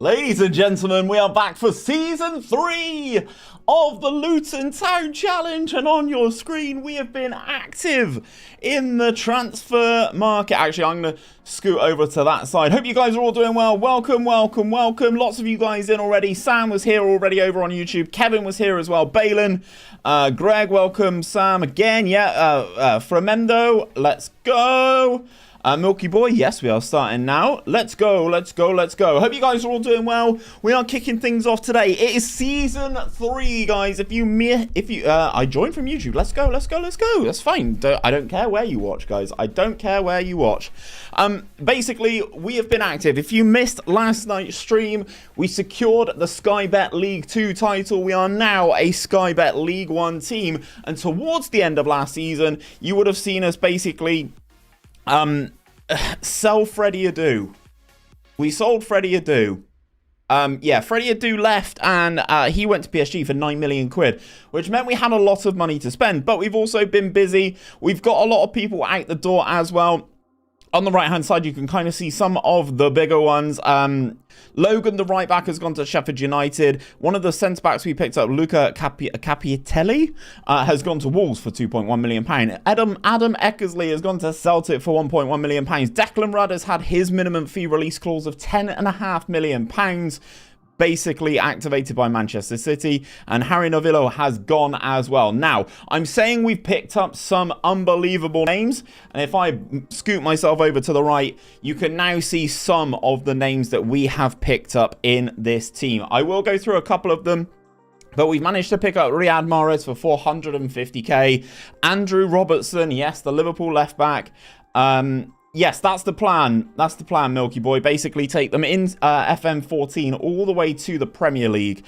Ladies and gentlemen, we are back for Season 3 of the Luton Town Challenge, and on your screen we have been active in the transfer market. Actually, I'm going to scoot over to that side. Hope you guys are all doing well. Welcome. Lots of you guys in already. Sam was here already over on YouTube. Kevin was here as well. Balin, Greg, welcome. Sam again. Fremendo, let's go. Milky Boy, yes, we are starting now. Let's go. Hope you guys are all doing well. We are kicking things off today. It is Season 3, guys. I joined from YouTube. Let's go. That's fine. I don't care where you watch, guys. I don't care where you watch. Basically, we have been active. If you missed last night's stream, we secured the Sky Bet League 2 title. We are now a Sky Bet League 1 team. And towards the end of last season, you would have seen us basically sell Freddie Adu. We sold Freddie Adu. Freddie Adu left, and he went to PSG for 9 million quid, which meant we had a lot of money to spend, but we've also been busy. We've got a lot of people out the door as well. On the right-hand side, you can kind of see some of the bigger ones. Logan, the right-back, has gone to Sheffield United. One of the centre-backs we picked up, Luca Capitelli, has gone to Wolves for £2.1 million. Adam Eckersley has gone to Celtic for £1.1 million. Declan Rudd has had his minimum fee release clause of £10.5 million. Basically activated by Manchester City, and Harry Novillo has gone as well. Now, I'm saying we've picked up some unbelievable names, and if I scoot myself over to the right, you can now see some of the names that we have picked up in this team. I will go through a couple of them, but we've managed to pick up Riyad Mahrez for 450k. Andrew Robertson, yes, the Liverpool left back. Yes, that's the plan. That's the plan, Milky Boy. Basically take them in FM14 all the way to the Premier League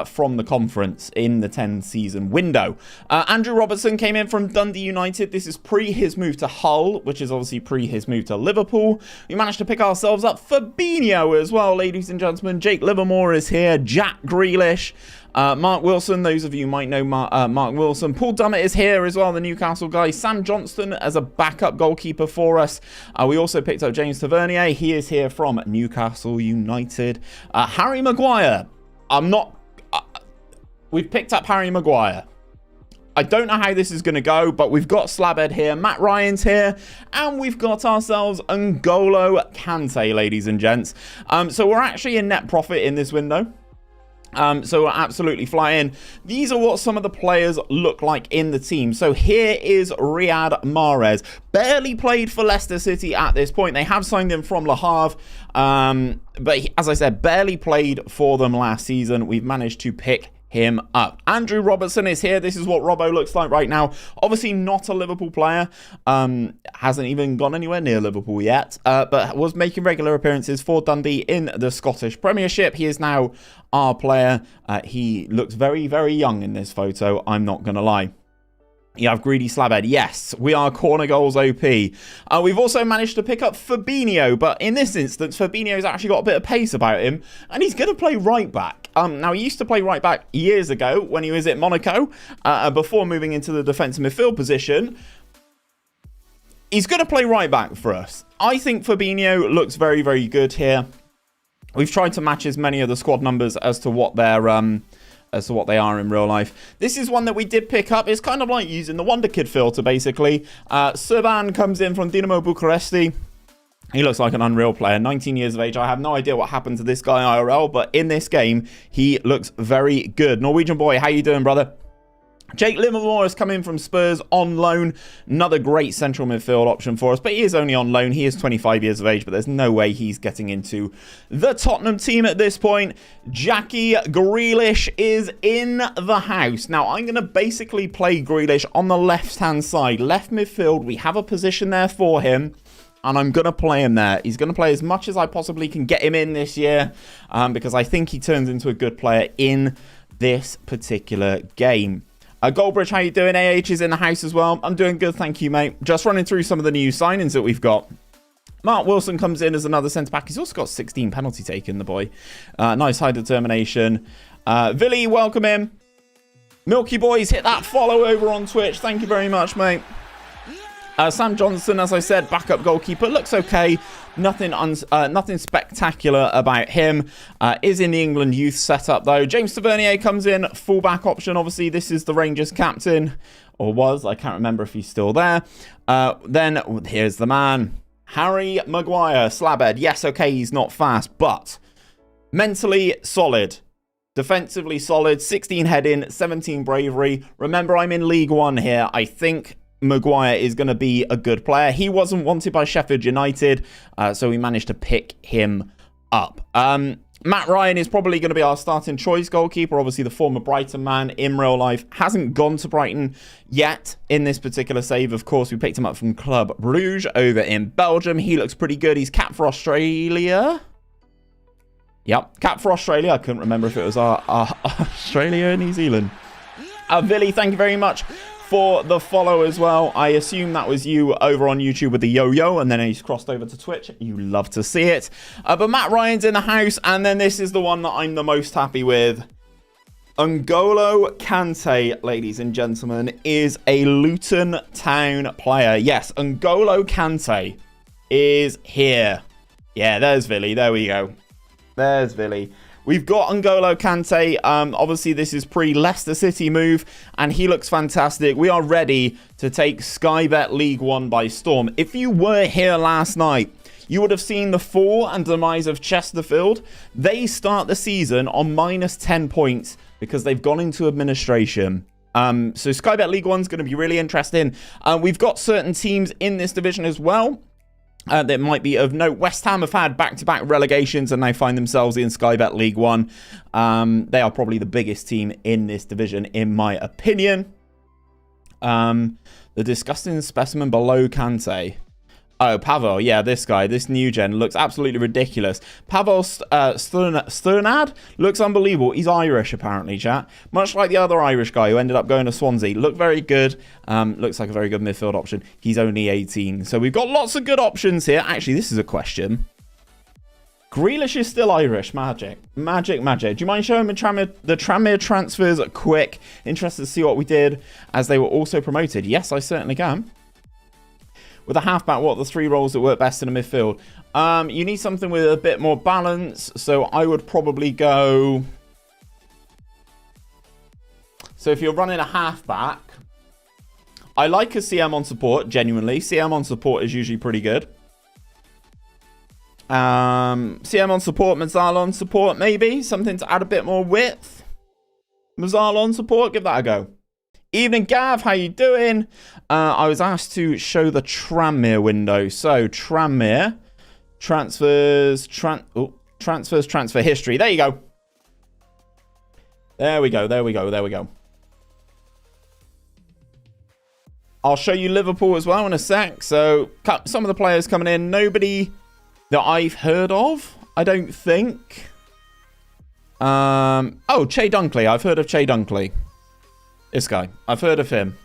from the conference in the 10-season window. Andrew Robertson came in from Dundee United. This is pre his move to Hull, which is obviously pre his move to Liverpool. We managed to pick ourselves up Fabinho as well, ladies and gentlemen. Jake Livermore is here. Jack Grealish. Mark Wilson, those of you might know Mark Wilson. Paul Dummett is here as well, the Newcastle guy. Sam Johnston as a backup goalkeeper for us. We also picked up James Tavernier. He is here from Newcastle United. Harry Maguire. We've picked up Harry Maguire. I don't know how this is going to go, but we've got Slabhead here, Matt Ryan's here, and we've got ourselves N'Golo Kante, ladies and gents. So we're actually in net profit in this window. So we're absolutely flying. These are what some of the players look like in the team. So here is Riyad Mahrez. Barely played for Leicester City at this point. They have signed him from Le Havre. But as I said, barely played for them last season. We've managed to pick him up. Andrew Robertson is here. This is what Robbo looks like right now. Obviously not a Liverpool player. Hasn't even gone anywhere near Liverpool yet. But was making regular appearances for Dundee in the Scottish Premiership. He is now our player. He looks very, very young in this photo. I'm not going to lie. You have Greedy Slabhead. Yes, we are corner goals OP. We've also managed to pick up Fabinho, but in this instance, Fabinho's actually got a bit of pace about him, and he's going to play right back. Now, he used to play right back years ago when he was at Monaco, before moving into the defensive midfield position. He's going to play right back for us. I think Fabinho looks very, very good here. We've tried to match as many of the squad numbers as to what they're they are in real life. This is one that we did pick up. It's kind of like using the Wonder Kid filter, basically. Serban comes in from Dinamo Bucharesti. He looks like an unreal player, 19 years of age. I have no idea what happened to this guy IRL, but in this game, he looks very good. Norwegian boy, how you doing, brother? Jake Livermore has come in from Spurs on loan. Another great central midfield option for us, but he is only on loan. He is 25 years of age, but there's no way he's getting into the Tottenham team at this point. Jackie Grealish is in the house. Now, I'm going to basically play Grealish on the left-hand side. Left midfield, we have a position there for him, and I'm going to play him there. He's going to play as much as I possibly can get him in this year, because I think he turns into a good player in this particular game. Goldbridge, how you doing? AH is in the house as well. I'm doing good, thank you, mate. Just running through some of the new signings that we've got. Mark Wilson comes in as another centre-back. He's also got 16 penalty taken, the boy. Nice high determination. Villy, welcome in. Milky Boys, hit that follow over on Twitch. Thank you very much, mate. Sam Johnson, as I said, backup goalkeeper, looks okay. Nothing spectacular about him. Is in the England youth setup, though. James Tavernier comes in, fullback option. Obviously, this is the Rangers captain, or was. I can't remember if he's still there. Then, here's the man. Harry Maguire, slabhead. Yes, okay, he's not fast, but mentally solid. Defensively solid. 16 heading, 17 bravery. Remember, I'm in League One here. I think Maguire is going to be a good player. He wasn't wanted by Sheffield United, so we managed to pick him up. Matt Ryan is probably going to be our starting choice goalkeeper. Obviously, the former Brighton man in real life hasn't gone to Brighton yet in this particular save. Of course, we picked him up from Club Brugge over in Belgium. He looks pretty good. He's capped for Australia. Yep, capped for Australia. I couldn't remember if it was our Australia or New Zealand. Billy, thank you very much for the follow as well. I assume that was you over on YouTube with the yo-yo, and then he's crossed over to Twitch. You love to see it. But Matt Ryan's in the house, and then this is the one that I'm the most happy with. N'Golo Kante, ladies and gentlemen, is a Luton Town player. Yes, N'Golo Kante is here. Yeah, there's Billy. There we go. There's Billy. We've got N'Golo Kante. Obviously, this is pre-Leicester City move, and he looks fantastic. We are ready to take Sky Bet League One by storm. If you were here last night, you would have seen the fall and demise of Chesterfield. They start the season on minus 10 points because they've gone into administration. So Sky Bet League One is going to be really interesting. We've got certain teams in this division as well that might be of note. West Ham have had back-to-back relegations and they find themselves in Sky Bet League One. They are probably the biggest team in this division, in my opinion. The disgusting specimen below Kante. Oh, Pavel. Yeah, this guy, this new gen, looks absolutely ridiculous. Pavel Sternad looks unbelievable. He's Irish, apparently, chat. Much like the other Irish guy who ended up going to Swansea. Looked very good. Looks like a very good midfield option. He's only 18. So we've got lots of good options here. Actually, this is a question. Grealish is still Irish. Magic. Do you mind showing me the Tranmere transfers quick? Interested to see what we did as they were also promoted. Yes, I certainly can. With a halfback, what are the three roles that work best in a midfield? You need something with a bit more balance. So I would probably go... So if you're running a halfback, I like a CM on support, genuinely. CM on support is usually pretty good. CM on support, Mazzala on support, maybe. Something to add a bit more width. Mazzala on support, give that a go. Evening, Gav. How you doing? I was asked to show the Tranmere window. So, Tranmere. Transfers, transfer history. There you go. There we go. I'll show you Liverpool as well in a sec. So, some of the players coming in. Nobody that I've heard of, I don't think. Oh, Che Dunkley. I've heard of Che Dunkley. This guy. I've heard of him.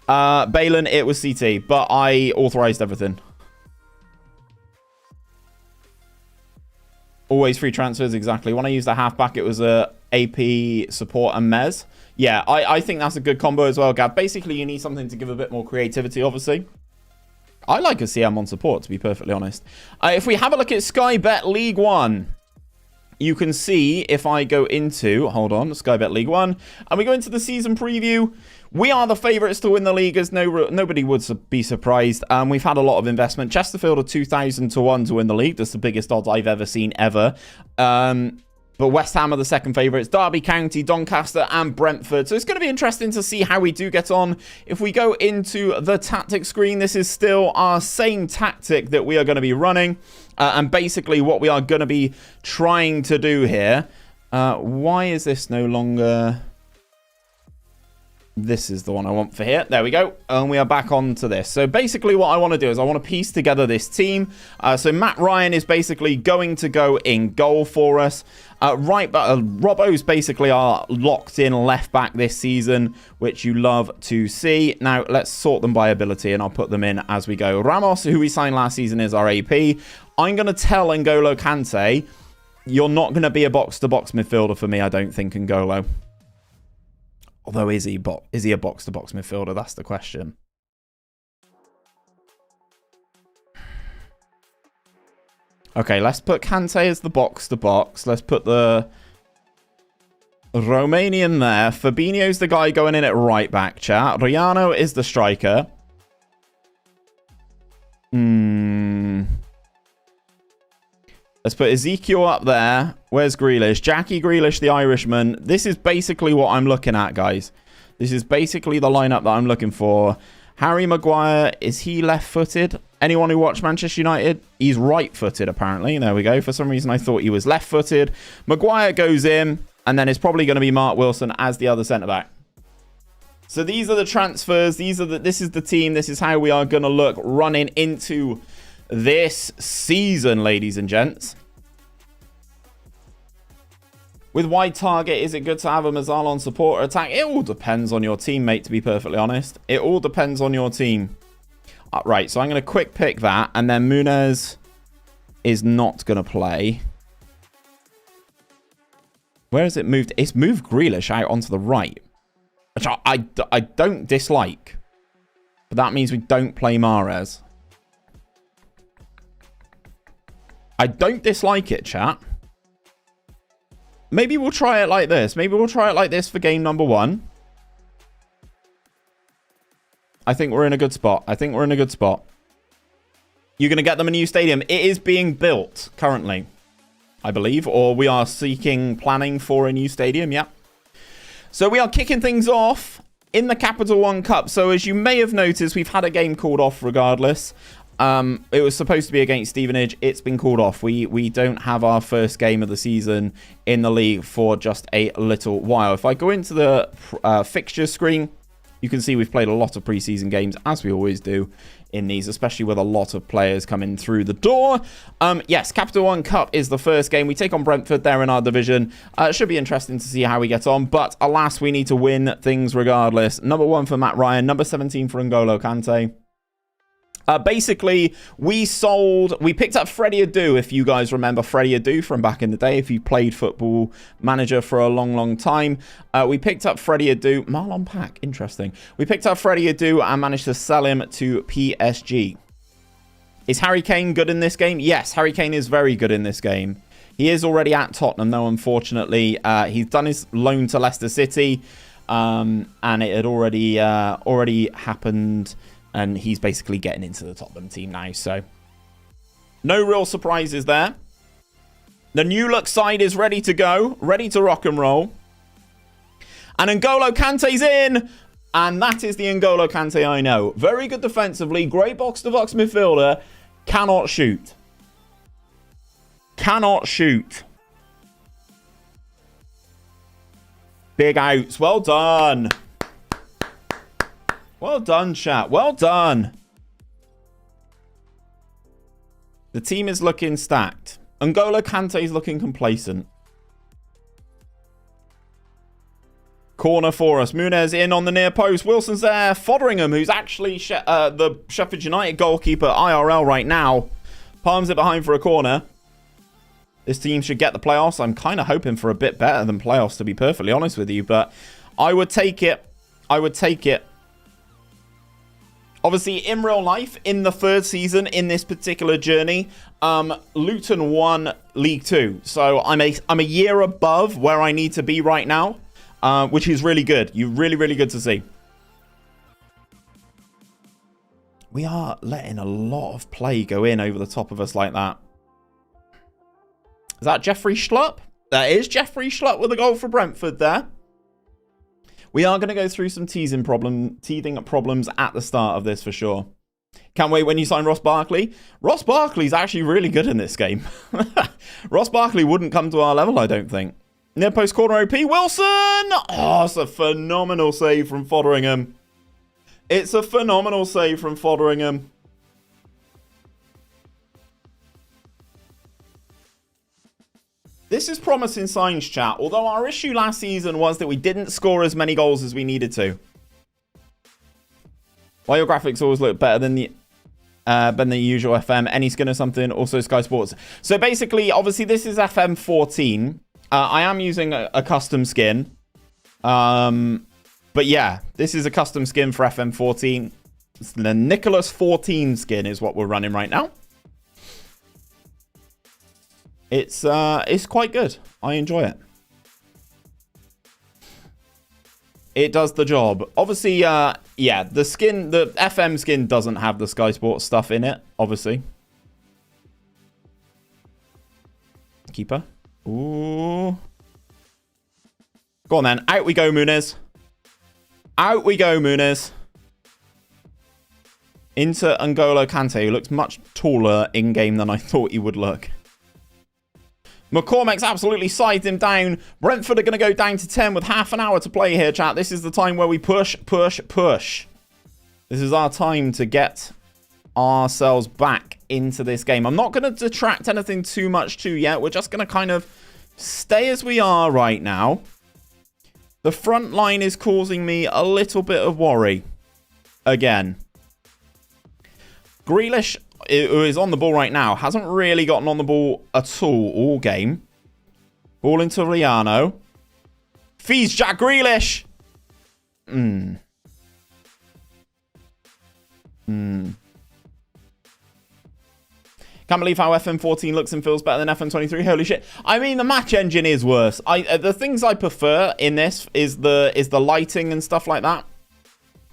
Balin, it was CT, but I authorized everything. Always free transfers, exactly. When I used a halfback, it was a AP support and Mez. Yeah, I think that's a good combo as well, Gav. Basically, you need something to give a bit more creativity, obviously. I like a CM on support, to be perfectly honest. If we have a look at Sky Bet League One, you can see if I go into, hold on, Sky Bet League One, and we go into the season preview, we are the favourites to win the league, as nobody would be surprised. We've had a lot of investment. Chesterfield are 2,000 to 1 to win the league. That's the biggest odds I've ever seen ever. But West Ham are the second favourites. Derby County, Doncaster and Brentford. So it's going to be interesting to see how we do get on. If we go into the tactic screen, this is still our same tactic that we are going to be running. And basically what we are going to be trying to do here. Why is this no longer... This is the one I want for here. There we go. And we are back onto this. So basically what I want to do is I want to piece together this team. So Matt Ryan is basically going to go in goal for us. Robbo's basically our locked in left back this season, which you love to see. Now let's sort them by ability and I'll put them in as we go. Ramos, who we signed last season, is our AP. I'm going to tell N'Golo Kante, you're not going to be a box-to-box midfielder for me, I don't think, N'Golo. Although, is he a box-to-box midfielder? That's the question. Okay, let's put Kante as the box-to-box. Let's put the Romanian there. Fabinho's the guy going in at right back, chat. Riano is the striker. Let's put Ezekiel up there. Where's Grealish? Jackie Grealish, the Irishman. This is basically what I'm looking at, guys. This is basically the lineup that I'm looking for. Harry Maguire, is he left-footed? Anyone who watched Manchester United? He's right-footed, apparently. There we go. For some reason, I thought he was left-footed. Maguire goes in, and then it's probably going to be Mark Wilson as the other centre-back. So these are the transfers. This is the team. This is how we are going to look running into this season, ladies and gents. With wide target, is it good to have a Mazal on support or attack? It all depends on your teammate, to be perfectly honest. It all depends on your team. Right, so I'm going to quick pick that. And then Muniz is not going to play. Where has it moved? It's moved Grealish out onto the right. Which I don't dislike. But that means we don't play Mahrez. I don't dislike it, chat. Maybe we'll try it like this. Maybe we'll try it like this for game number 1. I think we're in a good spot. You're going to get them a new stadium. It is being built currently, I believe. Or we are planning for a new stadium. Yeah. So we are kicking things off in the Capital One Cup. So as you may have noticed, we've had a game called off regardless. It was supposed to be against Stevenage. It's been called off. We don't have our first game of the season in the league for just a little while. If I go into the fixture screen, you can see we've played a lot of preseason games, as we always do in these, especially with a lot of players coming through the door. Yes, Capital One Cup is the first game. We take on Brentford there in our division. It should be interesting to see how we get on, but alas, we need to win things regardless. Number 1 for Matt Ryan, number 17 for N'Golo Kante. Basically, we picked up Freddie Adu, if you guys remember Freddie Adu from back in the day, if you played Football Manager for a long, long time. We picked up Freddie Adu. Marlon Pack, interesting. We picked up Freddie Adu and managed to sell him to PSG. Is Harry Kane good in this game? Yes, Harry Kane is very good in this game. He is already at Tottenham, though, unfortunately. He's done his loan to Leicester City, and it had already happened. And he's basically getting into the Tottenham team now. So, no real surprises there. The new look side is ready to go. Ready to rock and roll. And N'Golo Kante's in. And that is the N'Golo Kante I know. Very good defensively. Great box-to-box midfielder. Cannot shoot. Cannot shoot. Big outs. Well done. Well done, chat. Well done. The team is looking stacked. N'Golo Kante is looking complacent. Corner for us. Muniz in on the near post. Wilson's there. Foderingham, who's actually the Sheffield United goalkeeper IRL right now, palms it behind for a corner. This team should get the playoffs. I'm kind of hoping for a bit better than playoffs, to be perfectly honest with you. But I would take it. I would take it. Obviously, in real life, in the third season, in this particular journey, Luton won League 2. So I'm a year above where I need to be right now, which is really good. Really, really good to see. We are letting a lot of play go in over the top of us like that. Is that Jeffrey Schlupp? That is Jeffrey Schlupp with a goal for Brentford there. We are going to go through some teething problems at the start of this for sure. Can't wait when you sign Ross Barkley. Ross Barkley's actually really good in this game. Ross Barkley wouldn't come to our level, I don't think. Near post corner OP. Wilson! Oh, it's a phenomenal save from Foderingham. It's a phenomenal save from Foderingham. This is promising signs, chat. Although our issue last season was that we didn't score as many goals as we needed to. Why your graphics always look better than the usual FM. Any skin or something. Also Sky Sports. So basically, obviously, this is FM14. I am using a custom skin. But yeah, this is a custom skin for FM14. It's the Nicholas 14 skin is what we're running right now. It's quite good. I enjoy it. It does the job. Obviously, yeah, the FM skin doesn't have the Sky Sports stuff in it, obviously. Keeper. Ooh. Go on then. Out we go, Muniz. Out we go, Muniz. Into N'Golo Kante, who looks much taller in-game than I thought he would look. McCormack's absolutely sized him down. Brentford are going to go down to 10 with half an hour to play here, chat. This is the time where we push, push, push. This is our time to get ourselves back into this game. I'm not going to detract anything too much too yet. We're just going to kind of stay as we are right now. The front line is causing me a little bit of worry. Again. Grealish, who is on the ball right now, hasn't really gotten on the ball at all game. Ball into Riano. Feeds Jack Grealish. Can't believe how FM14 looks and feels better than FM23. Holy shit. I mean, the match engine is worse. The things I prefer in this is the lighting and stuff like that.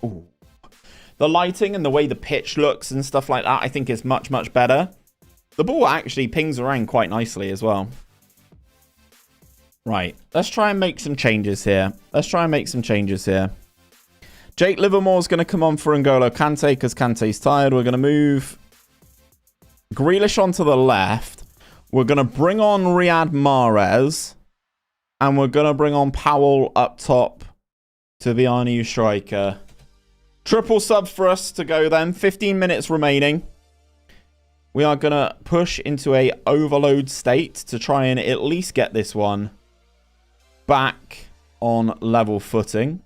Ooh. The lighting and the way the pitch looks and stuff like that, I think is much, much better. The ball actually pings around quite nicely as well. Right. Let's try and make some changes here. Jake Livermore's going to come on for N'Golo Kante because Kante's tired. We're going to move Grealish onto the left. We're going to bring on Riyad Mahrez. And we're going to bring on Powell up top to be our new striker. Triple sub for us to go then. 15 minutes remaining. We are going to push into a overload state to try and at least get this one back on level footing.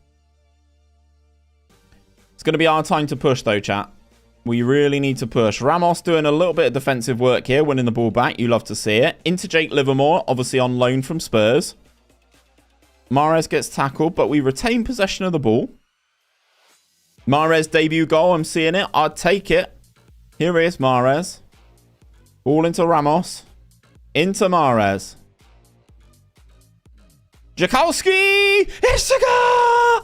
It's going to be our time to push though, chat. We really need to push. Ramos doing a little bit of defensive work here, winning the ball back. You love to see it. Into Jake Livermore, obviously on loan from Spurs. Mahrez gets tackled, but we retain possession of the ball. Mahrez debut goal, I'm seeing it. I'd take it. Here is Mahrez. Ball into Ramos. Into Mahrez. Jakowski! It's a goal!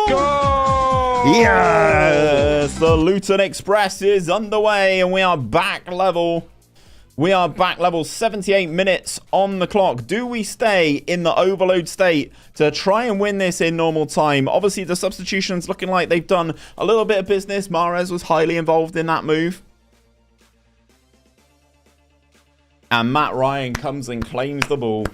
Goal! Yes! The Luton Express is underway and we are back level. We are back level. 78 minutes on the clock. Do we stay in the overload state to try and win this in normal time? Obviously, the substitutions looking like they've done a little bit of business. Mahrez was highly involved in that move. And Matt Ryan comes and claims the ball.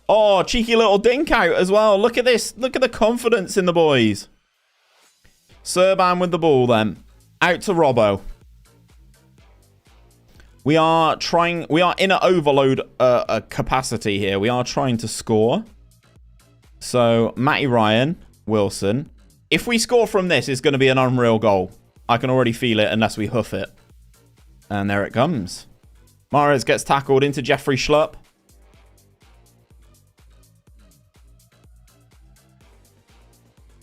Oh, cheeky little dink out as well. Look at this. Look at the confidence in the boys. Serban with the ball then. Out to Robbo. We are in an overload capacity here. We are trying to score. So, Matty Ryan, Wilson. If we score from this, it's going to be an unreal goal. I can already feel it unless we hoof it. And there it comes. Mahrez gets tackled into Jeffrey Schlupp.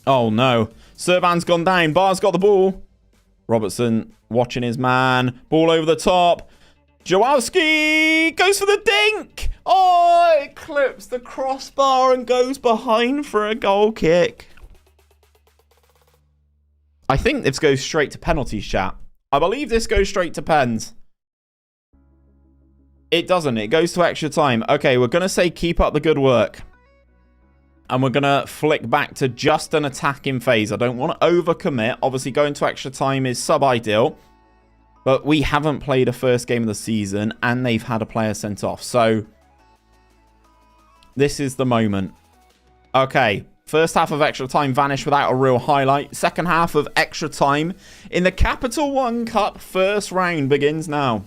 Oh, no. Servan's gone down. Barr's got the ball. Robertson watching his man. Ball over the top. Jawowski goes for the dink. Oh, it clips the crossbar and goes behind for a goal kick. I think this goes straight to penalties, chat. I believe this goes straight to pens. It doesn't. It goes to extra time. Okay, we're going to say keep up the good work. And we're going to flick back to just an attacking phase. I don't want to overcommit. Obviously, going to extra time is sub-ideal. But we haven't played a first game of the season, and they've had a player sent off. So, this is the moment. Okay, first half of extra time vanished without a real highlight. Second half of extra time in the Capital One Cup first round begins now.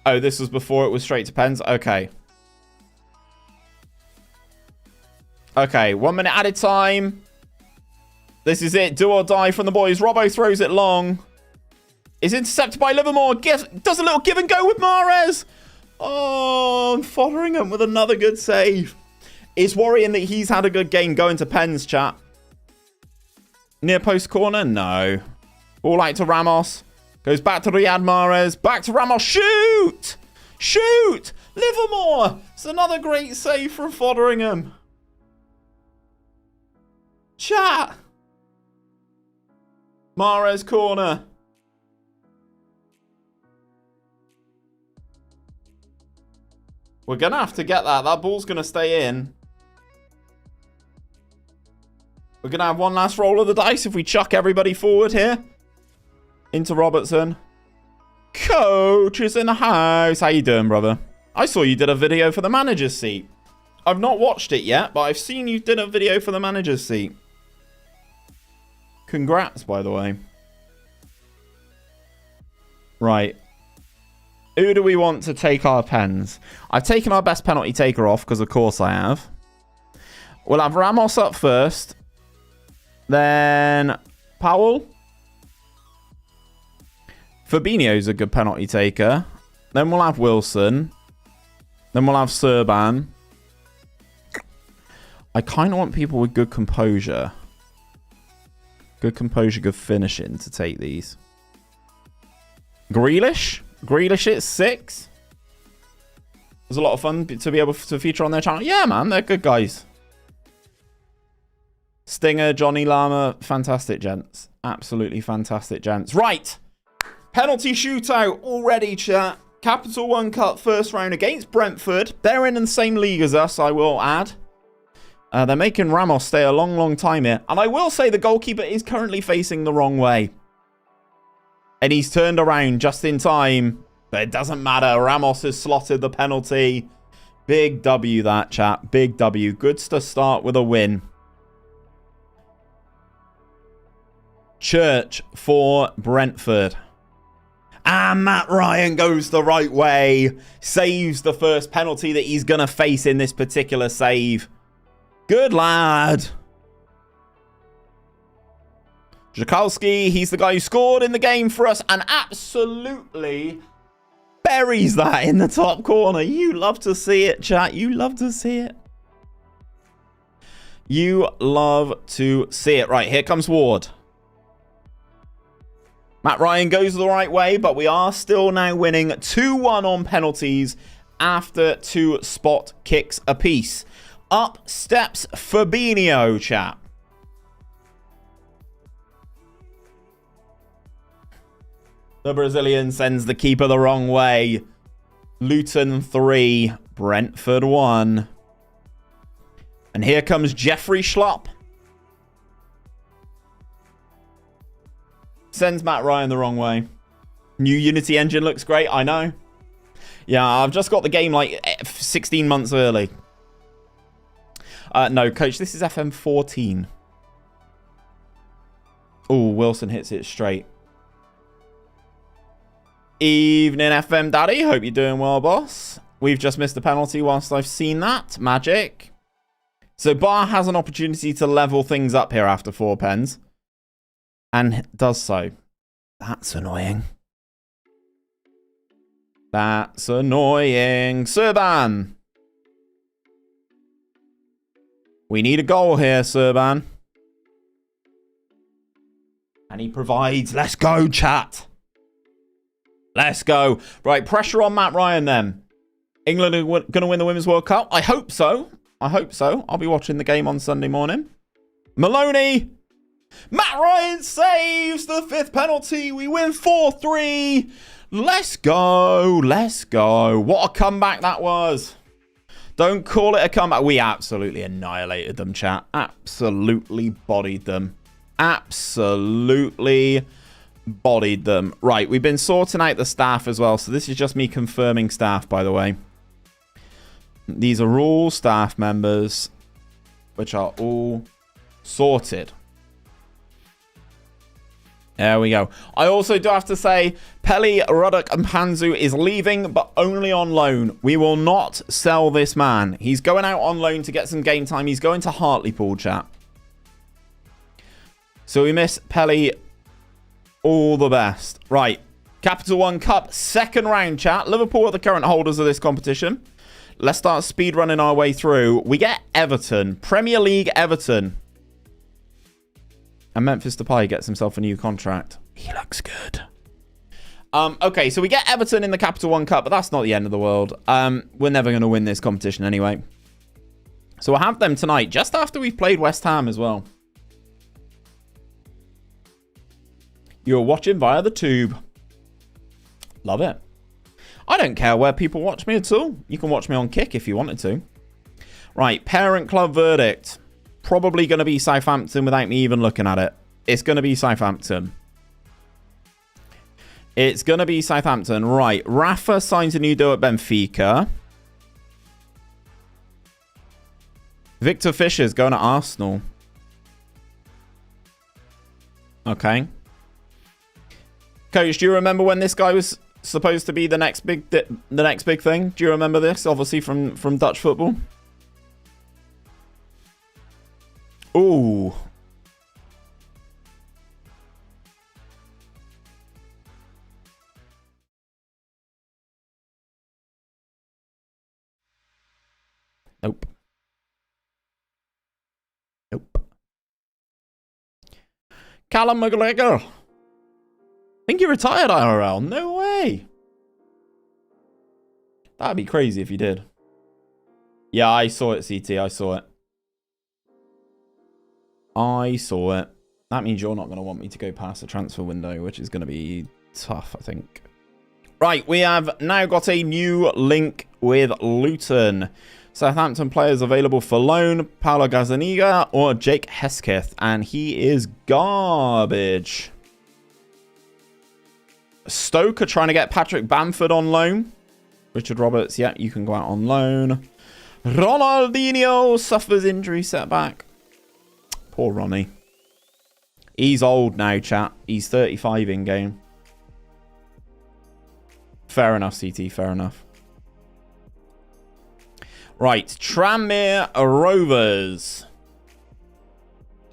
Oh, this was before it was straight to pens? Okay. Okay, 1 minute added time. This is it. Do or die from the boys. Robbo throws it long. Is intercepted by Livermore. Does a little give and go with Mahrez. Oh, Fotheringham with another good save. It's worrying that he's had a good game going to pens, chat. Near post corner? No. All out to Ramos. Goes back to Riyad Mahrez. Back to Ramos. Shoot! Shoot! Livermore! It's another great save from Fotheringham. Chat. Mahrez corner. We're going to have to get that. That ball's going to stay in. We're going to have one last roll of the dice if we chuck everybody forward here. Into Robertson. Coach is in the house. How you doing, brother? I saw you did a video for the manager's seat. I've not watched it yet, but I've seen you did a video for the manager's seat. Congrats, by the way. Right. Who do we want to take our pens? I've taken our best penalty taker off, because of course I have. We'll have Ramos up first. Then Powell. Fabinho's a good penalty taker. Then we'll have Wilson. Then we'll have Serban. I kind of want people with good composure. Good composure, good finishing to take these. Grealish. Grealish at 6. It was a lot of fun to be able to feature on their channel. Yeah, man, they're good guys. Stinger, Johnny Lama, fantastic gents. Absolutely fantastic gents. Right. Penalty shootout already, chat. Capital One Cup first round against Brentford. They're in the same league as us, I will add. They're making Ramos stay a long, long time here. And I will say the goalkeeper is currently facing the wrong way. And he's turned around just in time. But it doesn't matter. Ramos has slotted the penalty. Big W that, chat. Big W. Good to start with a win. Church for Brentford. And Matt Ryan goes the right way. Saves the first penalty that he's going to face in this particular save. Good lad. Zhakalski, he's the guy who scored in the game for us and absolutely buries that in the top corner. You love to see it, chat. You love to see it. You love to see it. Right, here comes Ward. Matt Ryan goes the right way, but we are still now winning 2-1 on penalties after 2 spot kicks apiece. Up steps Fabinho, chat. The Brazilian sends the keeper the wrong way. Luton 3, Brentford 1. And here comes Jeffrey Schlupp. Sends Matt Ryan the wrong way. New Unity engine looks great, I know. Yeah, I've just got the game like 16 months early. No, coach, this is FM14. Oh, Wilson hits it straight. Evening, FM Daddy. Hope you're doing well, boss. We've just missed a penalty whilst I've seen that. Magic. So Bar has an opportunity to level things up here after 4 pens. And does so. That's annoying. That's annoying. Serban. We need a goal here, Serban. And he provides. Let's go, chat. Let's go. Right, pressure on Matt Ryan then. England are going to win the Women's World Cup? I hope so. I hope so. I'll be watching the game on Sunday morning. Maloney. Matt Ryan saves the 5th penalty. We win 4-3. Let's go. Let's go. What a comeback that was. Don't call it a comeback. We absolutely annihilated them, chat. Absolutely bodied them. Absolutely bodied them. Right, we've been sorting out the staff as well. So this is just me confirming staff, by the way. These are all staff members, which are all sorted. There we go. I also do have to say, Peli, Ruddock and Panzu is leaving, but only on loan. We will not sell this man. He's going out on loan to get some game time. He's going to Hartlepool, chat. So we miss Peli. All the best. Right. Capital One Cup, 2nd round, chat. Liverpool are the current holders of this competition. let's start speed running our way through. We get Everton. Premier League Everton. And Memphis Depay gets himself a new contract. He looks good. Okay, so we get Everton in the Capital One Cup, but that's not the end of the world. We're never going to win this competition anyway. So we'll have them tonight, just after we've played West Ham as well. You're watching via the tube. Love it. I don't care where people watch me at all. You can watch me on Kick if you wanted to. Right, parent club verdict. Probably going to be Southampton without me even looking at it. It's going to be Southampton. It's going to be Southampton. Right. Rafa signs a new deal at Benfica. Victor Fischer's going to Arsenal. Okay. Coach, do you remember when this guy was supposed to be the next big thing? Do you remember this? Obviously from Dutch football. Ooh. Nope. Nope. Callum McGregor. I think he retired IRL. No way. That'd be crazy if he did. Yeah, I saw it, CT. I saw it. I saw it. That means you're not going to want me to go past the transfer window, which is going to be tough, I think. Right, we have now got a new link with Luton. Southampton players available for loan, Paulo Gazzaniga or Jake Hesketh, and he is garbage. Stoke are trying to get Patrick Bamford on loan. Richard Roberts, yeah, you can go out on loan. Ronaldinho suffers injury setback. Poor Ronnie. He's old now, chat. He's 35 in game. Fair enough, CT, fair enough. Right, Tranmere Rovers.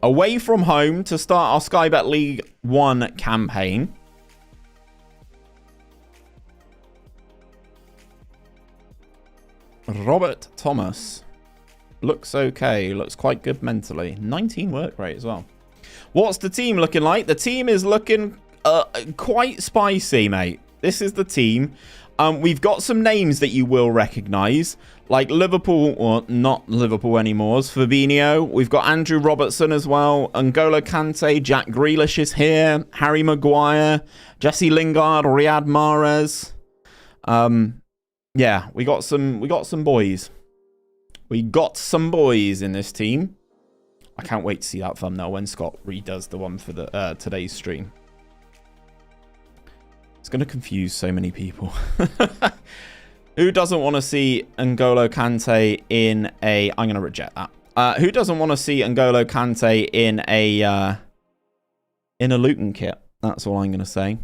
Away from home to start our Sky Bet League 1 campaign. Robert Thomas. Looks okay. Looks quite good mentally. 19 work rate as well. What's the team looking like? The team is looking quite spicy, mate. This is the team. We've got some names that you will recognise. Like Liverpool, or not Liverpool anymore, Fabinho. We've got Andrew Robertson as well. N'Golo Kante, Jack Grealish is here. Harry Maguire, Jesse Lingard, Riyad Mahrez. Yeah, we got some boys. We got some boys in this team. I can't wait to see that thumbnail when Scott redoes the one for the today's stream. It's going to confuse so many people. Who doesn't want to see N'Golo Kante in a... I'm going to reject that. Who doesn't want to see N'Golo Kante in a Luton kit? That's all I'm going to say.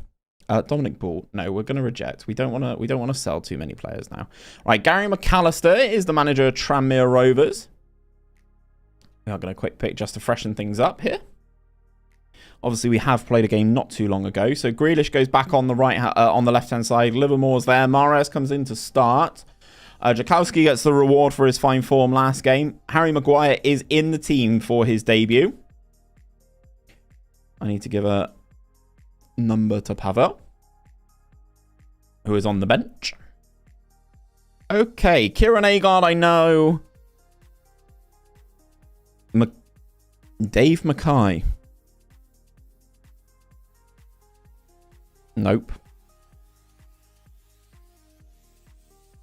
Dominic Ball. No, we're going to reject. We don't want to sell too many players now. Right, Gary McAllister is the manager of Tranmere Rovers. We are going to quick pick just to freshen things up here. Obviously, we have played a game not too long ago. So Grealish goes back on the on the left-hand side. Livermore's there. Mahrez comes in to start. Jakowski gets the reward for his fine form last game. Harry Maguire is in the team for his debut. I need to give a number to Pavel, who is on the bench. Okay, Kieran Agard, I know. Dave Mackay. Nope.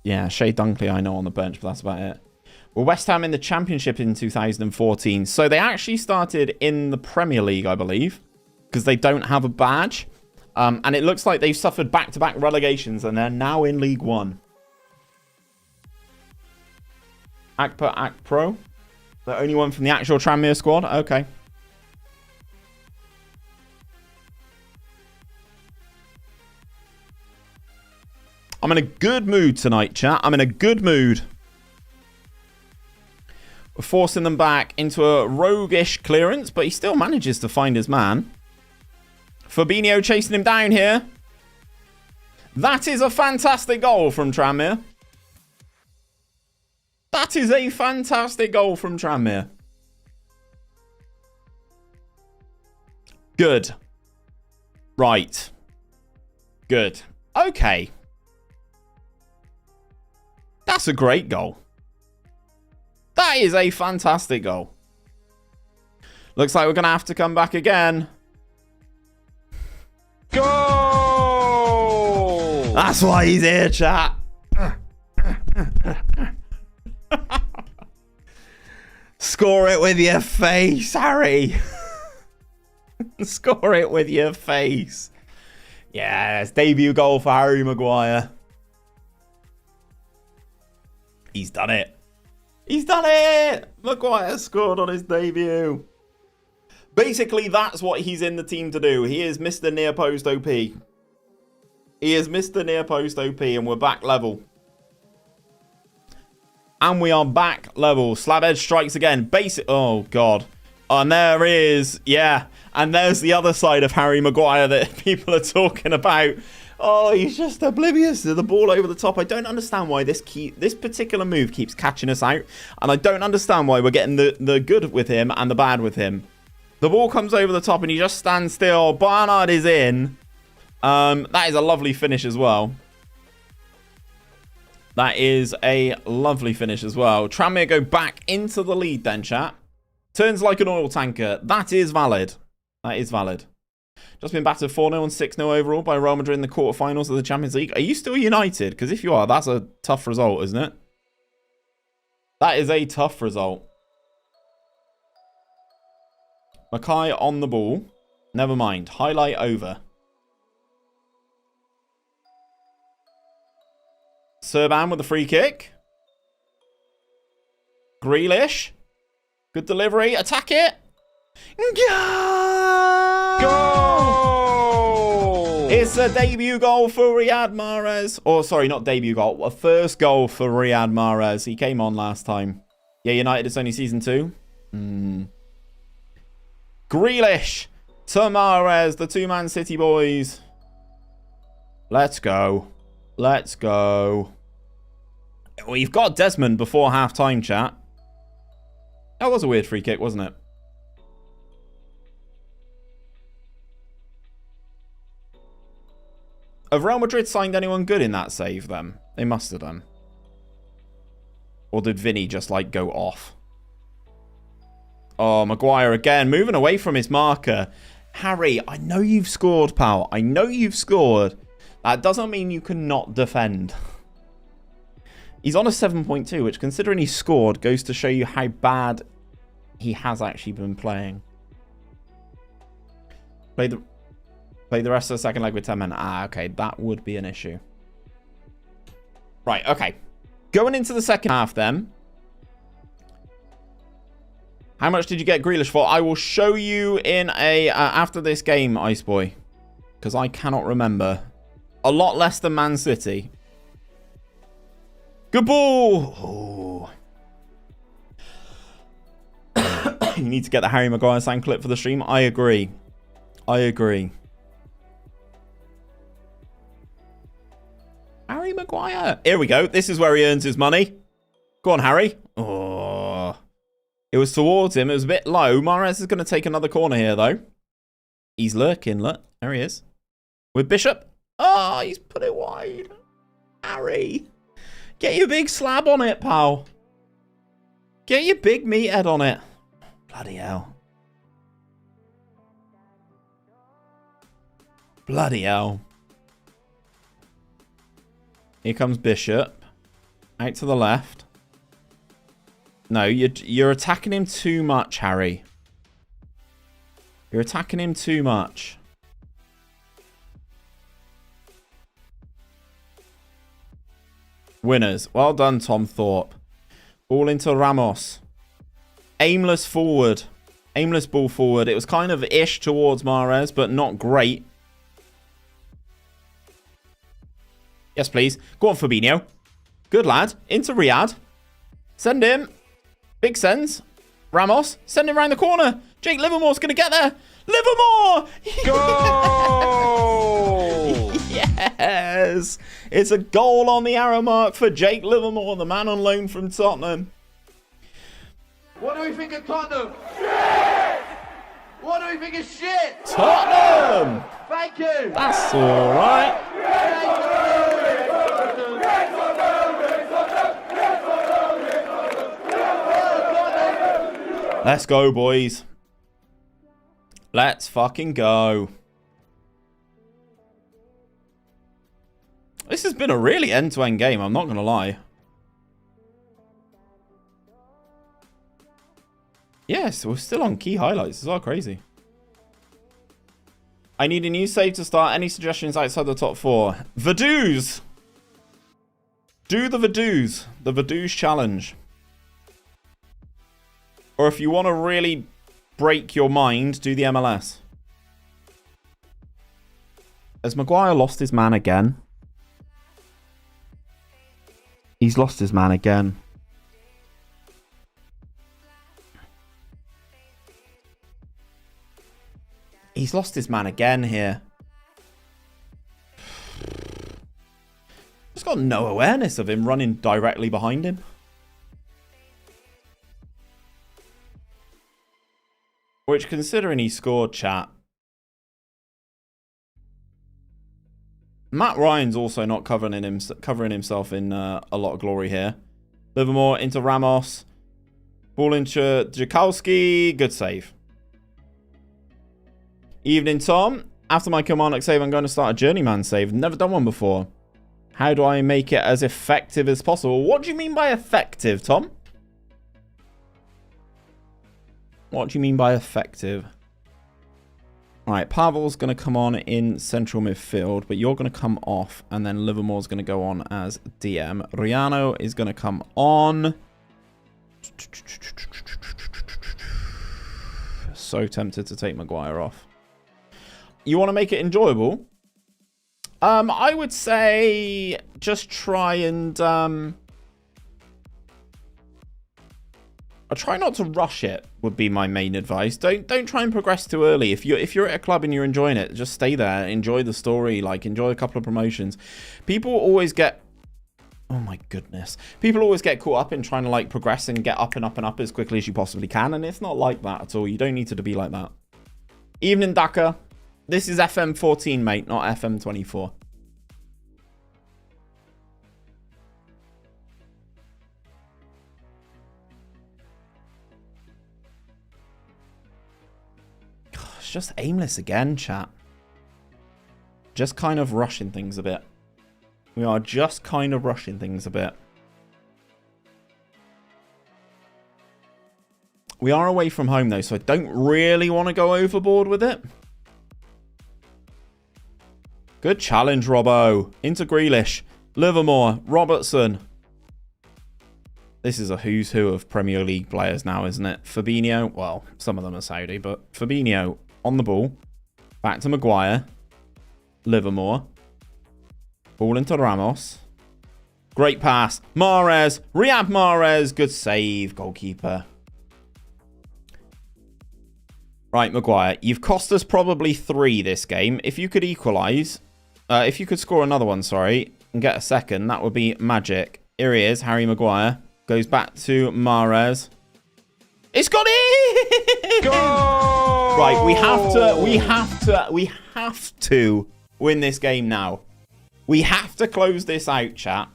Yeah, Shea Dunkley I know on the bench, but that's about it. Well, West Ham in the Championship in 2014. So they actually started in the Premier League, I believe, because they don't have a badge. And it looks like they've suffered back-to-back relegations, and they're now in League One. Akpa Akpro. The only one from the actual Tranmere squad? Okay. I'm in a good mood tonight, chat. I'm in a good mood. We're forcing them back into a roguish clearance, but he still manages to find his man. Fabinho chasing him down here. That is a fantastic goal from Tranmere. That is a fantastic goal from Tranmere. Good. Right. Good. Okay. That's a great goal. That is a fantastic goal. Looks like we're going to have to come back again. Goal! That's why he's here, chat. Score it with your face, Harry. Score it with your face. Yes, debut goal for Harry Maguire. He's done it. He's done it! Maguire scored on his debut. Basically, that's what he's in the team to do. He is Mr. Near Post OP. He is Mr. Near Post OP, and we're back level. And we are back level. Slab Edge strikes again. Oh, God. And there is, yeah. And there's the other side of Harry Maguire that people are talking about. Oh, he's just oblivious to the ball over the top. I don't understand why this particular move keeps catching us out. And I don't understand why we're getting the good with him and the bad with him. The ball comes over the top and he just stands still. Barnard is in. That is a lovely finish as well. That is a lovely finish as well. Tranmere go back into the lead then, chat. Turns like an oil tanker. That is valid. That is valid. Just been battered 4-0 and 6-0 overall by Real Madrid in the quarterfinals of the Champions League. Are you still United? Because if you are, that's a tough result, isn't it? That is a tough result. Mackay on the ball. Never mind. Highlight over. Serban with a free kick. Grealish. Good delivery. Attack it. Goal! It's a debut goal for Riyad Mahrez. Or, sorry, not debut goal. A first goal for Riyad Mahrez. He came on last time. Yeah, United, it's only season 2. Grealish to Mahrez, the two Man City boys. Let's go. Let's go. We've got Desmond before half-time, chat. That was a weird free kick, wasn't it? Have Real Madrid signed anyone good in that save, then? They must have done. Or did Vinny just, like, go off? Oh, Maguire again, moving away from his marker. Harry, I know you've scored, pal. I know you've scored. That doesn't mean you cannot defend. He's on a 7.2, which, considering he scored, goes to show you how bad he has actually been playing. Play the rest of the second leg with 10 men. Ah, okay, that would be an issue. Right, okay. Going into the second half, then. How much did you get Grealish for? I will show you in a after this game, Ice Boy, because I cannot remember. A lot less than Man City. Good ball. Oh. You need to get the Harry Maguire sound clip for the stream. I agree. I agree. Harry Maguire. Here we go. This is where he earns his money. Go on, Harry. Oh. It was towards him. It was a bit low. Mahrez is going to take another corner here, though. He's lurking. Look. There he is. With Bishop. Oh, he's put it wide. Harry. Get your big slab on it, pal. Get your big meathead on it. Bloody hell. Bloody hell. Here comes Bishop. Out to the left. No, you're attacking him too much, Harry. You're attacking him too much. Winners. Well done, Tom Thorpe. Ball into Ramos. Aimless forward. Aimless ball forward. It was kind of ish towards Mahrez, but not great. Yes, please. Go on, Fabinho. Good lad. Into Riyad. Send him. Big sends. Ramos. Send him around the corner. Jake Livermore's going to get there. Livermore! Goal! Yeah. Yes! It's a goal on the arrow mark for Jake Livermore, the man on loan from Tottenham. What do we think of Tottenham? Shit! What do we think of shit? Tottenham! Thank you! That's alright. Let's go, boys. Let's fucking go. This has been a really end-to-end game, I'm not going to lie. Yes, we're still on key highlights as well, crazy. I need a new save to start. Any suggestions outside the top 4? Vadoos! Do the Vadoos. The Vadoos challenge. Or if you want to really break your mind, do the MLS. Has Maguire lost his man again? He's lost his man again. He's lost his man again here. Just got no awareness of him running directly behind him. Which, considering he scored, chat. Matt Ryan's also not covering himself in a lot of glory here. Livermore into Ramos. Ball into Jakowski. Good save. Evening, Tom. After my Kilmarnock save, I'm going to start a journeyman save. Never done one before. How do I make it as effective as possible? What do you mean by effective, Tom? What do you mean by effective? Alright, Pavel's going to come on in central midfield, but you're going to come off, and then Livermore's going to go on as DM. Riano is going to come on. So tempted to take Maguire off. You want to make it enjoyable? I would say just try and I try not to rush it would be my main advice. Don't try and progress too early. If you're at a club and you're enjoying it, just stay there, enjoy the story, like enjoy a couple of promotions. People always get oh my goodness. People always get caught up in trying to like progress and get up and up and up as quickly as you possibly can, and it's not like that at all. You don't need to be like that. Evening, Dhaka. This is FM14, mate, not FM24. Gosh, just aimless again, chat. Just kind of rushing things a bit. We are just kind of rushing things a bit. We are away from home, though, so I don't really want to go overboard with it. Good challenge, Robbo. Into Grealish. Livermore. Robertson. This is a who's who of Premier League players now, isn't it? Fabinho. Well, some of them are Saudi, but Fabinho on the ball. Back to Maguire. Livermore. Ball into Ramos. Great pass. Mahrez. Riyad Mahrez. Good save, goalkeeper. Right, Maguire. You've cost us probably 3 this game. If you could equalise... if you could score another one, sorry, and get a second, that would be magic. Here he is, Harry Maguire. Goes back to Mahrez. It's got in! Goal! Right, we have to win this game now. We have to close this out, chat.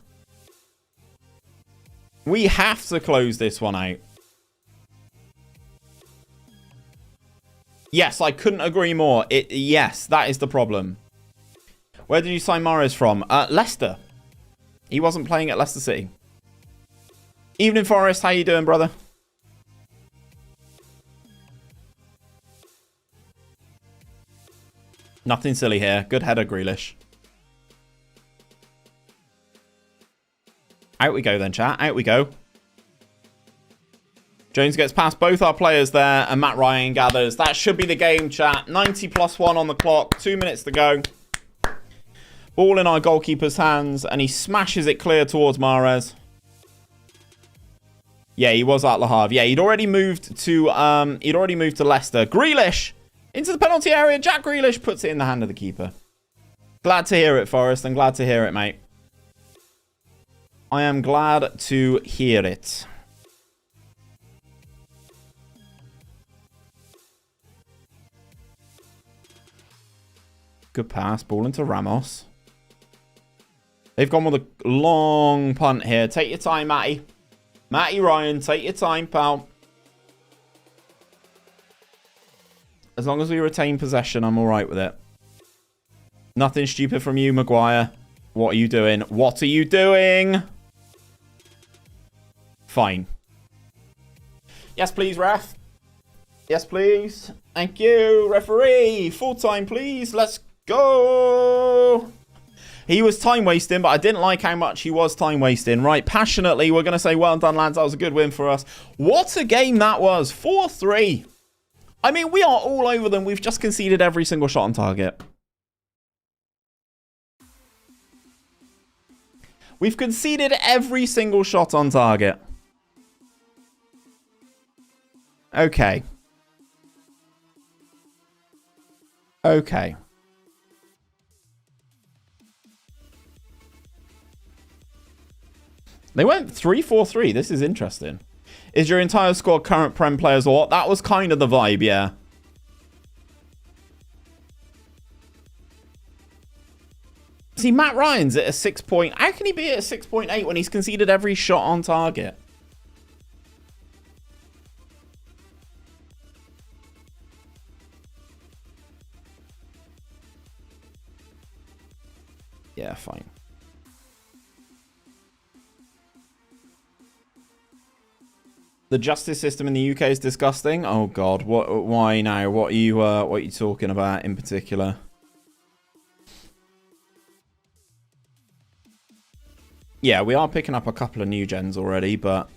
We have to close this one out. Yes, I couldn't agree more. Yes, that is the problem. Where did you sign Mahrez from? Leicester. He wasn't playing at Leicester City. Evening, Forest. How you doing, brother? Nothing silly here. Good header, Grealish. Out we go then, chat. Out we go. Jones gets past both our players there, and Matt Ryan gathers. That should be the game, chat. 90+1 on the clock. 2 minutes to go. Ball in our goalkeeper's hands, and he smashes it clear towards Mahrez. Yeah, he was at Le Havre. Yeah, he'd already moved to Leicester. Grealish into the penalty area. Jack Grealish puts it in the hand of the keeper. Glad to hear it, Forrest. I'm glad to hear it, mate. I am glad to hear it. Good pass. Ball into Ramos. They've gone with a long punt here. Take your time, Matty. Matty Ryan, take your time, pal. As long as we retain possession, I'm all right with it. Nothing stupid from you, Maguire. What are you doing? What are you doing? Fine. Yes, please, ref. Yes, please. Thank you, referee. Full time, please. Let's go. He was time wasting, but I didn't like how much he was time wasting. Right, passionately, we're going to say well done, lads. That was a good win for us. What a game that was. 4-3. I mean, we are all over them. We've just conceded every single shot on target. We've conceded every single shot on target. Okay. Okay. They went 3-4-3. This is interesting. Is your entire squad current Prem players or what? That was kind of the vibe, yeah. See, Matt Ryan's at a 6 point. How can he be at a 6.8 when he's conceded every shot on target? Yeah, fine. The justice system in the UK is disgusting. Oh God, what? Why now? What are you talking about in particular? Yeah, we are picking up a couple of new gens already, but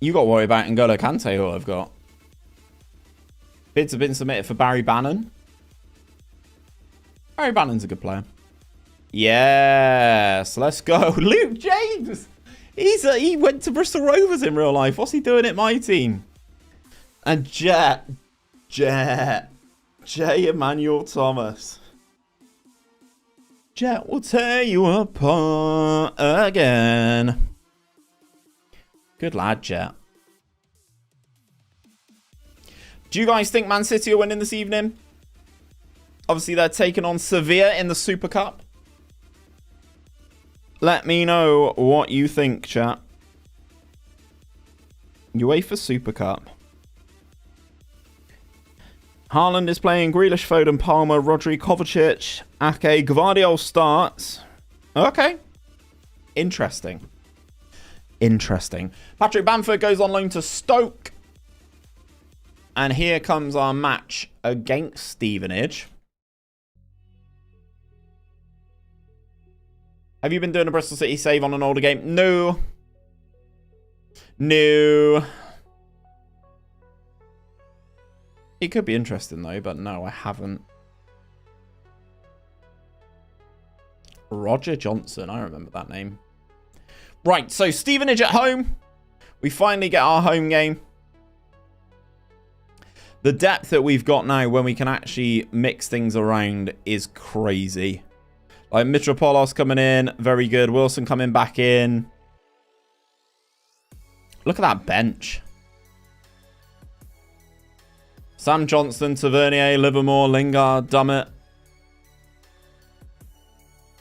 you got to worry about N'Golo Kante, who I've got. Bids have been submitted for Barry Bannon. Barry Bannon's a good player. Yes, let's go. Luke James. He went to Bristol Rovers in real life. What's he doing at my team? And J. Emmanuel Thomas. Jet will tear you apart again. Good lad, Jet. Do you guys think Man City are winning this evening? Obviously, they're taking on Sevilla in the Super Cup. Let me know what you think, chat. UEFA Super Cup. Haaland is playing. Grealish, Foden, Palmer, Rodri, Kovacic, Ake, Gvardiol starts. Okay. Interesting. Interesting. Patrick Bamford goes on loan to Stoke. And here comes our match against Stevenage. Have you been doing a Bristol City save on an older game? No. No. It could be interesting though, but no, I haven't. Roger Johnson, I remember that name. Right, so Stevenage at home. We finally get our home game. The depth that we've got now when we can actually mix things around is crazy. Like Mitropolos coming in, very good. Wilson coming back in. Look at that bench. Sam Johnston, Tavernier, Livermore, Lingard, Dummett.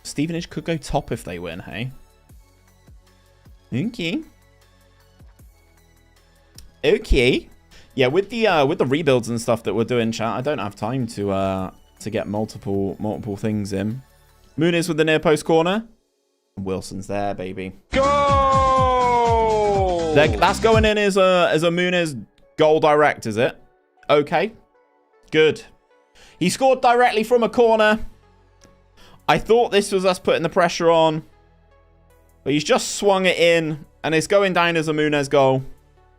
Stevenage could go top if they win, hey? Okay. Okay. Yeah, with the rebuilds and stuff that we're doing, chat, I don't have time to get multiple things in. Muniz with the near post corner. Wilson's there, baby. Go! That's going in as a Muniz goal direct, is it? Okay. Good. He scored directly from a corner. I thought this was us putting the pressure on. But he's just swung it in. And it's going down as a Muniz goal.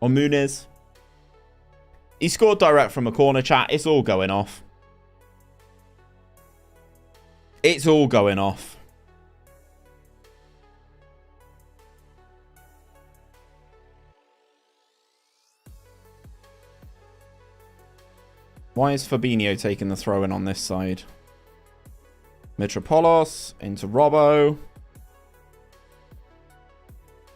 Or Muniz. He scored direct from a corner, chat. It's all going off. It's all going off. Why is Fabinho taking the throw-in on this side? Mitropolos into Robbo.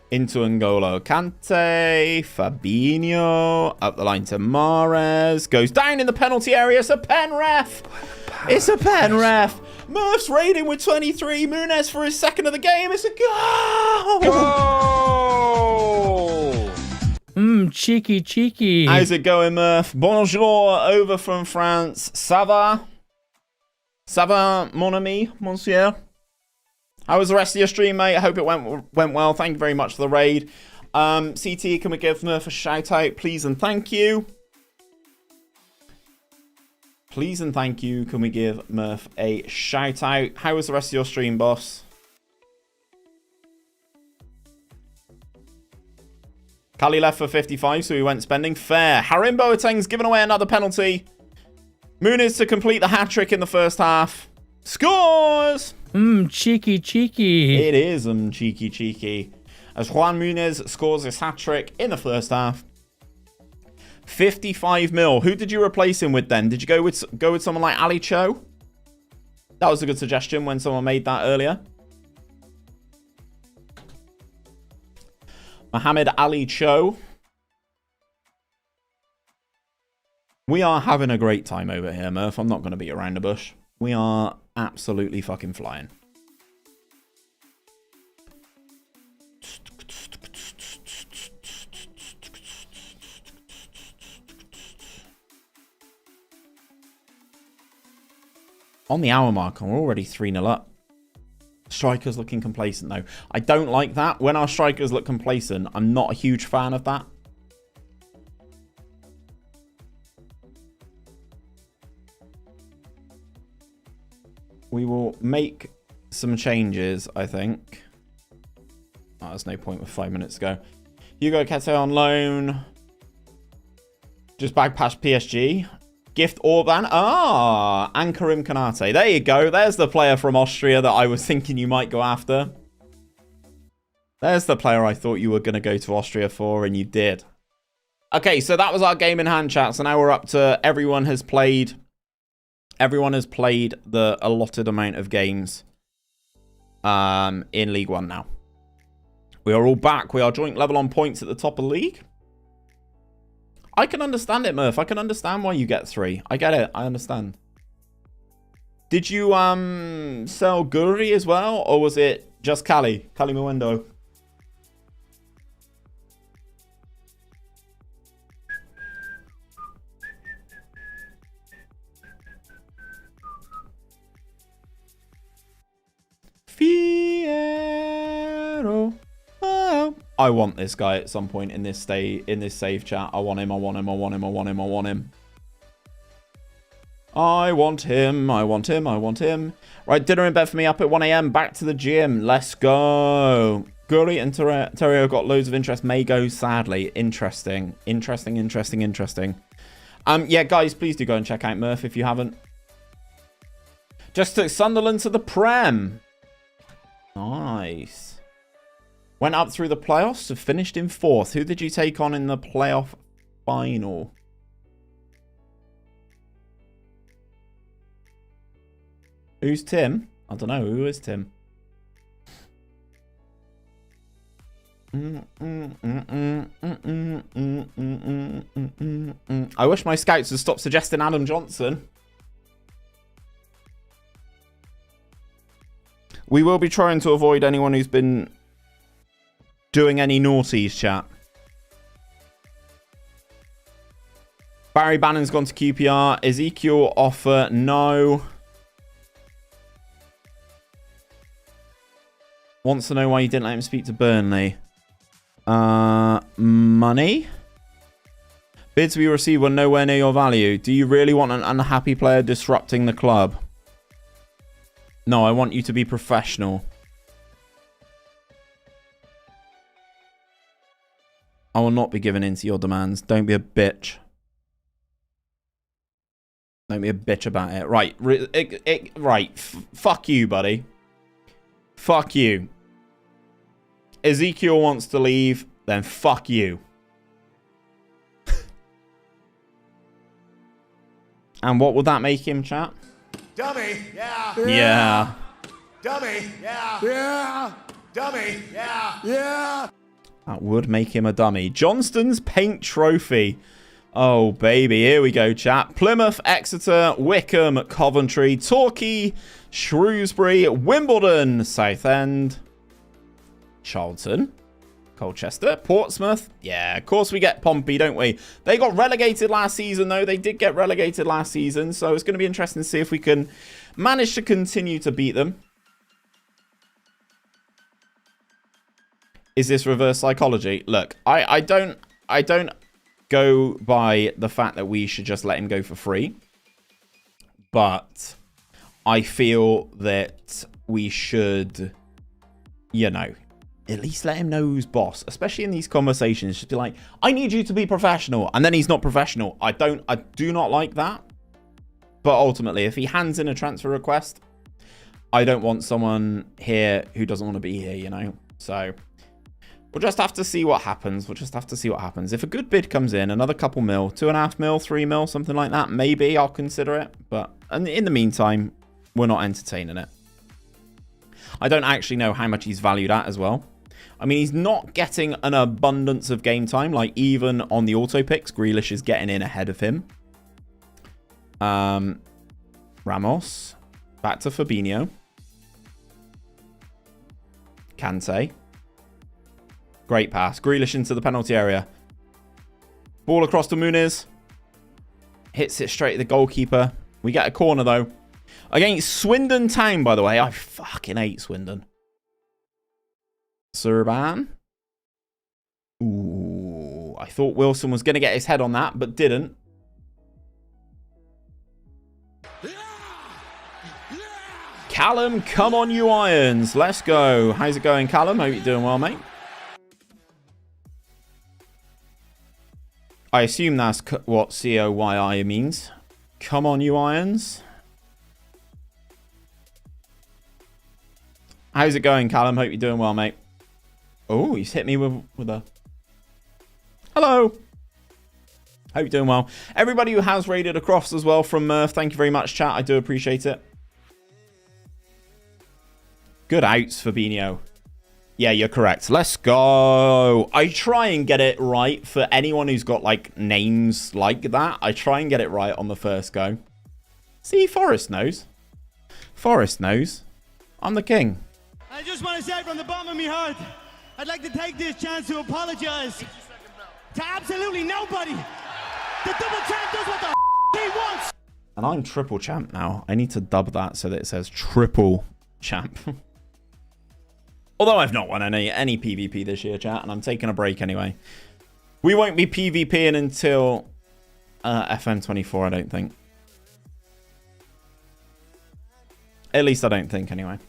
Into N'Golo Kante. Fabinho. Up the line to Mahrez. Goes down in the penalty area. It's a pen ref. It's a pen ref. Murph's raiding with 23. Muniz for his second of the game. It's a goal. Goal. Cheeky, cheeky. How's it going, Murph? Bonjour over from France. Ça va? Ça va, mon ami, monsieur? How was the rest of your stream, mate? I hope it went well. Thank you very much for the raid. CT, can we give Murph a shout out, please and thank you? Please and thank you. Can we give Murph a shout out? How was the rest of your stream, boss? Kali left for 55, so he went spending. Fair. Harim Boateng's given away another penalty. Muniz to complete the hat-trick in the first half. Scores! Cheeky, cheeky. It is cheeky, cheeky. As Juan Muniz scores his hat-trick in the first half. 55 mil. Who did you replace him with then? Did you go with someone like Ali Cho? That was a good suggestion when someone made that earlier. Mohamed Ali Cho. We are having a great time over here, Murph. I'm not going to beat around the bush. We are absolutely fucking flying. On the hour mark, and we're already 3-0 up. Strikers looking complacent, though. I don't like that. When our strikers look complacent, I'm not a huge fan of that. We will make some changes, I think. Oh, there's no point with 5 minutes to go. Hugo Kete on loan. Just back past PSG. Gift Orban. Ah, and Karim Konate. There you go. There's the player from Austria that I was thinking you might go after. There's the player I thought you were going to go to Austria for, and you did. Okay, so that was our game in hand, chat. So now we're up to everyone has played the allotted amount of games in League One now. We are all back. We are joint level on points at the top of the league. I can understand it, Murph. I can understand why you get 3. I get it. I understand. Did you sell Guri as well? Or was it just Kali Mwendo? Fiero. Oh. I want this guy at some point in this save chat. I want him. I want him. I want him. I want him. I want him. I want him. I want him. I want him. Right, dinner in bed for me up at 1 a.m. Back to the gym. Let's go. Guri and Terrio got loads of interest. May go sadly. Interesting. Interesting. Interesting. Interesting. Yeah, guys, please do go and check out Murph if you haven't. Just took Sunderland to the Prem. Nice. Went up through the playoffs and finished in 4th. Who did you take on in the playoff final? Who's Tim? I don't know. Who is Tim? I wish my scouts would stop suggesting Adam Johnson. We will be trying to avoid anyone who's been doing any naughties, chat. Barry Bannon's gone to QPR. Ezekiel offer, no. Wants to know why you didn't let him speak to Burnley. Money? Bids we received were nowhere near your value. Do you really want an unhappy player disrupting the club? No, I want you to be professional. I will not be giving in to your demands. Don't be a bitch. Don't be a bitch about it. Right. Right. Fuck you, buddy. Fuck you. Ezekiel wants to leave, then fuck you. And what would that make him, chat? Dummy. Yeah. Yeah. Dummy. Yeah. Yeah. Dummy. Yeah. Yeah. That would make him a dummy. Johnston's Paint Trophy. Oh, baby. Here we go, chat. Plymouth, Exeter, Wickham, Coventry, Torquay, Shrewsbury, Wimbledon, Southend, Charlton, Colchester, Portsmouth. Yeah, of course we get Pompey, don't we? They got relegated last season, though. They did get relegated last season, so it's going to be interesting to see if we can manage to continue to beat them. Is this reverse psychology? Look, I don't go by the fact that we should just let him go for free. But I feel that we should, you know, at least let him know who's boss, especially in these conversations. Just be like, I need you to be professional. And then he's not professional. I do not like that. But ultimately, if he hands in a transfer request, I don't want someone here who doesn't want to be here, you know? So we'll just have to see what happens. We'll just have to see what happens. If a good bid comes in, another couple mil, 2.5 mil, 3 mil, something like that, maybe I'll consider it. But in the meantime, we're not entertaining it. I don't actually know how much he's valued at as well. I mean, he's not getting an abundance of game time. Like, even on the auto picks, Grealish is getting in ahead of him. Ramos. Back to Fabinho. Kante. Great pass. Grealish into the penalty area. Ball across to Muniz. Hits it straight at the goalkeeper. We get a corner, though. Against Swindon Town, by the way. I fucking hate Swindon. Serban. Ooh. I thought Wilson was going to get his head on that, but didn't. Callum, come on, you Irons. Let's go. How's it going, Callum? Hope you're doing well, mate. I assume that's what C-O-Y-I means. Come on, you Irons. How's it going, Callum? Hope you're doing well, mate. Oh, he's hit me with a... Hello. Hope you're doing well. Everybody who has raided across as well from Murph, thank you very much, chat. I do appreciate it. Good outs, Fabinho. Yeah, you're correct. Let's go. I try and get it right for anyone who's got, like, names like that. I try and get it right on the first go. See, Forrest knows. Forrest knows. I'm the king. I just want to say from the bottom of my heart, I'd like to take this chance to apologize to absolutely nobody. The double champ does what the he wants. And I'm triple champ now. I need to dub that so that it says triple champ. Although I've not won any PvP this year, chat, and I'm taking a break anyway. We won't be PvPing until FM14, I don't think. At least I don't think, anyway.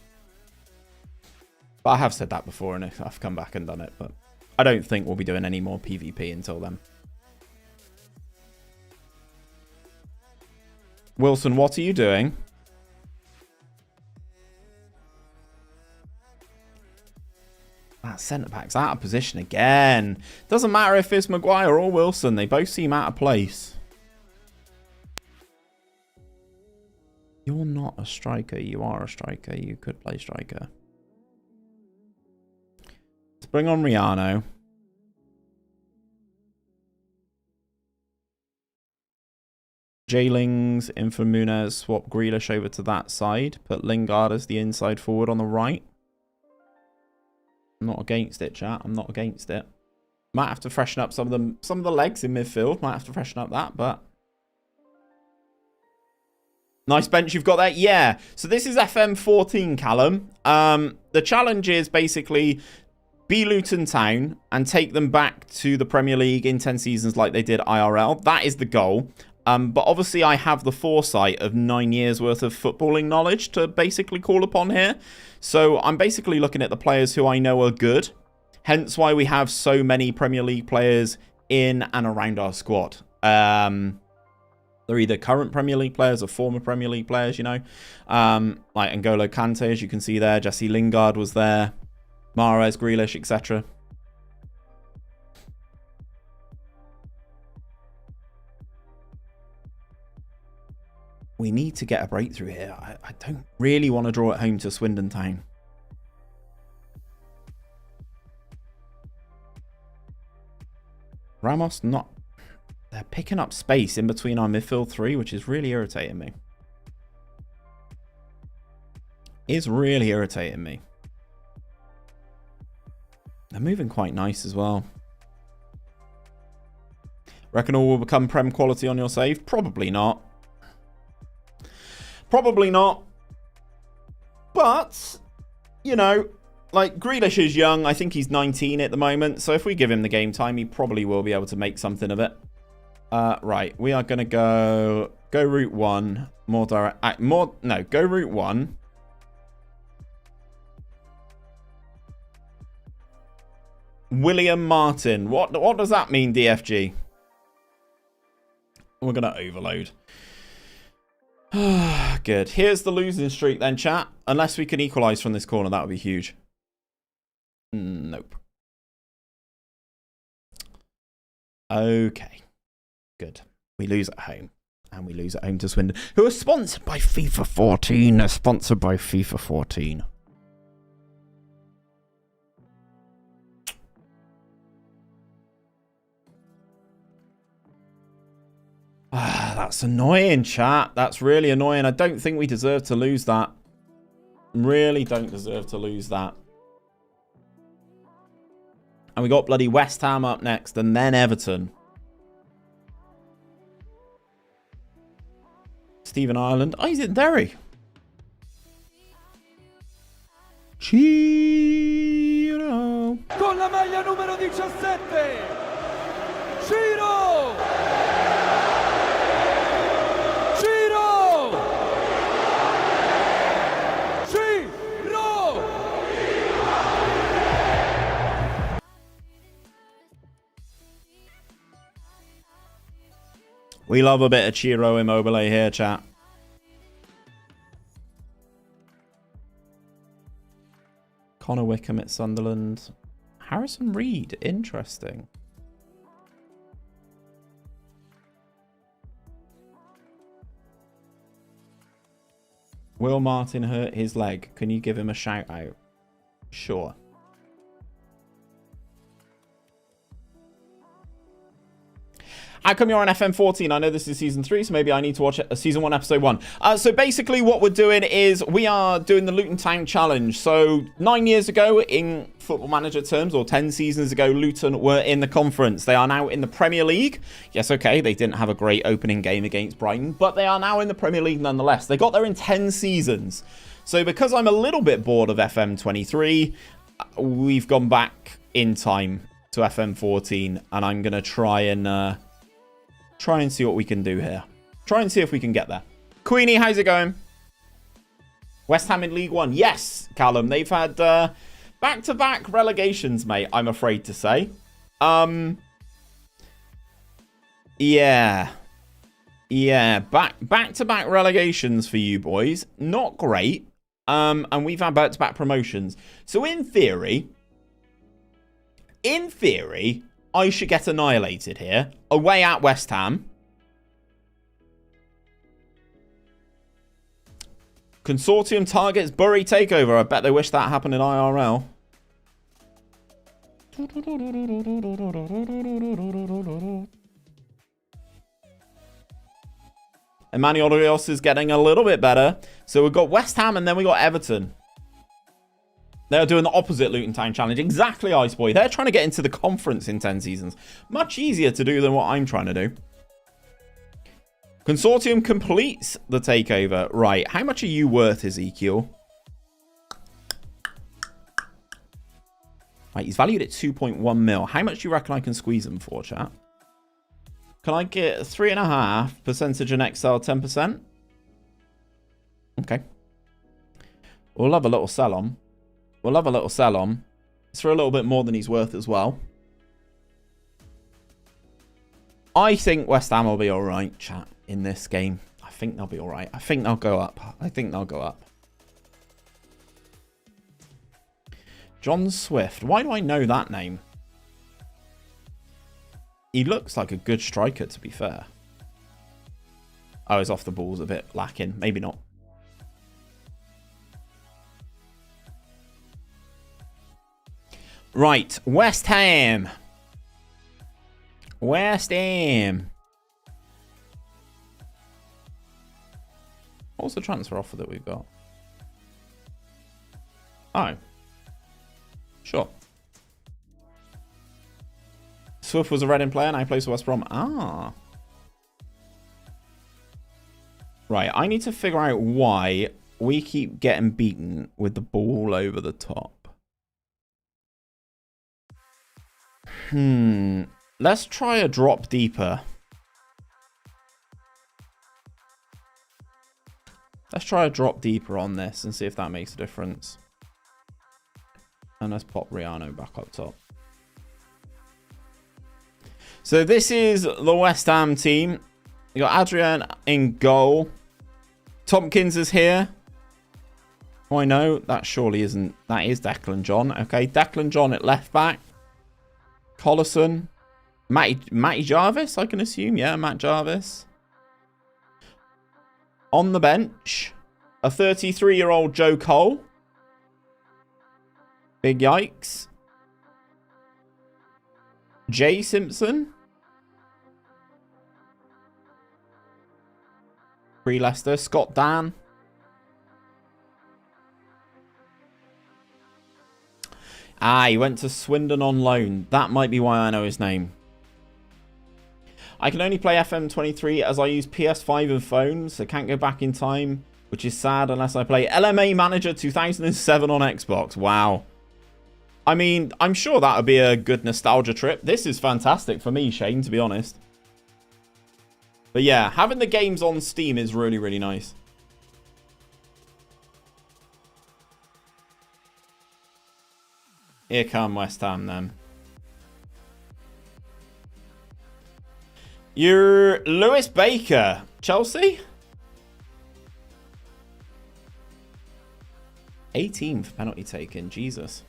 But I have said that before, and I've come back and done it. But I don't think we'll be doing any more PvP until then. Wilson, what are you doing? That centre-back's out of position again. Doesn't matter if it's Maguire or Wilson. They both seem out of place. You're not a striker. You are a striker. You could play striker. Let's bring on Riano. Jailings in for Muniz. Swap Grealish over to that side. Put Lingard as the inside forward on the right. I'm not against it, chat. I'm not against it. Might have to freshen up some of the legs in midfield. Might have to freshen up that, but... Nice bench you've got there. Yeah. So this is FM14, Callum. The challenge is basically be Luton Town and take them back to the Premier League in 10 seasons like they did IRL. That is the goal. But obviously I have the foresight of 9 years worth of footballing knowledge to basically call upon here. So I'm basically looking at the players who I know are good. Hence why we have so many Premier League players in and around our squad. They're either current Premier League players or former Premier League players, you know. Like N'Golo Kante, as you can see there. Jesse Lingard was there. Mahrez, Grealish, etc. We need to get a breakthrough here. I don't really want to draw it home to Swindon Town. Ramos not... They're picking up space in between our midfield three, which is really irritating me. Is really irritating me. They're moving quite nice as well. Reckon all will become Prem quality on your save? Probably not. Probably not. But, you know, like, Grealish is young. I think he's 19 at the moment. So if we give him the game time, he probably will be able to make something of it. Right. We are going to go route one. More direct. Go route one. William Martin. What does that mean, DFG? We're going to overload. Good. Here's the losing streak then, chat. Unless we can equalise from this corner, that would be huge. Nope. Okay. Good. We lose at home. And we lose at home to Swindon, who are sponsored by FIFA 14. They're sponsored by FIFA 14. That's annoying, chat. That's really annoying. I don't think we deserve to lose that. Really don't deserve to lose that. And we got bloody West Ham up next and then Everton. Stephen Ireland. Oh, he's in Derry. Ciro. Con la maglia numero 17. Ciro. We love a bit of Ciro Immobile here, chat. Connor Wickham at Sunderland. Harrison Reed. Interesting. Will Martin hurt his leg? Can you give him a shout out? Sure. How come you're on FM14? I know this is season 3, so maybe I need to watch season 1, episode 1. So basically what we're doing is we are doing the Luton Town challenge. So 9 years ago, in Football Manager terms, or 10 seasons ago, Luton were in the conference. They are now in the Premier League. Yes, okay, they didn't have a great opening game against Brighton, but they are now in the Premier League nonetheless. They got there in 10 seasons. So because I'm a little bit bored of FM23, we've gone back in time to FM14, and I'm going to try and see what we can do here. Try and see if we can get there. Queenie, how's it going? West Ham in League One. Yes, Callum. They've had back-to-back relegations, mate, I'm afraid to say. Yeah. Back-to-back relegations for you boys. Not great. And we've had back-to-back promotions. So in theory, I should get annihilated here. Away at West Ham. Consortium targets Bury takeover. I bet they wish that happened in IRL. Emmanuel Rios is getting a little bit better. So we've got West Ham and then we got Everton. They're doing the opposite Luton Town challenge. Exactly, Ice Boy. They're trying to get into the conference in 10 seasons. Much easier to do than what I'm trying to do. Consortium completes the takeover. Right. How much are you worth, Ezekiel? Right. He's valued at 2.1 mil. How much do you reckon I can squeeze him for, chat? Can I get 3.5% in Excel, 10%? Okay. We'll have a little sell on. We'll have a little sell on. It's for a little bit more than he's worth as well. I think West Ham will be all right, chat, in this game. I think they'll be all right. I think they'll go up. John Swift. Why do I know that name? He looks like a good striker, to be fair. Oh, his off the ball's a bit lacking. Maybe not. Right, West Ham. West Ham. What's the transfer offer that we've got? Oh. Sure. Swift was a Reading player, now he plays for West Brom. Ah. Right, I need to figure out why we keep getting beaten with the ball over the top. Let's try a drop deeper. Let's try a drop deeper on this and see if that makes a difference. And let's pop Riano back up top. So this is the West Ham team. You got Adrian in goal. Tompkins is here. Oh, I know. That surely isn't. That is Declan John. Okay, Declan John at left back. Collison. Matty Jarvis, I can assume. Yeah, Matt Jarvis. On the bench, a 33-year-old Joe Cole. Big yikes. Jay Simpson. Pre-Leicester. Scott Dan. Ah, he went to Swindon on loan. That might be why I know his name. I can only play FM23 as I use PS5 and phones, so can't go back in time, which is sad unless I play LMA Manager 2007 on Xbox. Wow. I mean, I'm sure that would be a good nostalgia trip. This is fantastic for me, Shane, to be honest. But yeah, having the games on Steam is really, really nice. Here come West Ham then. You're Lewis Baker, Chelsea? 18th penalty taken, Jesus.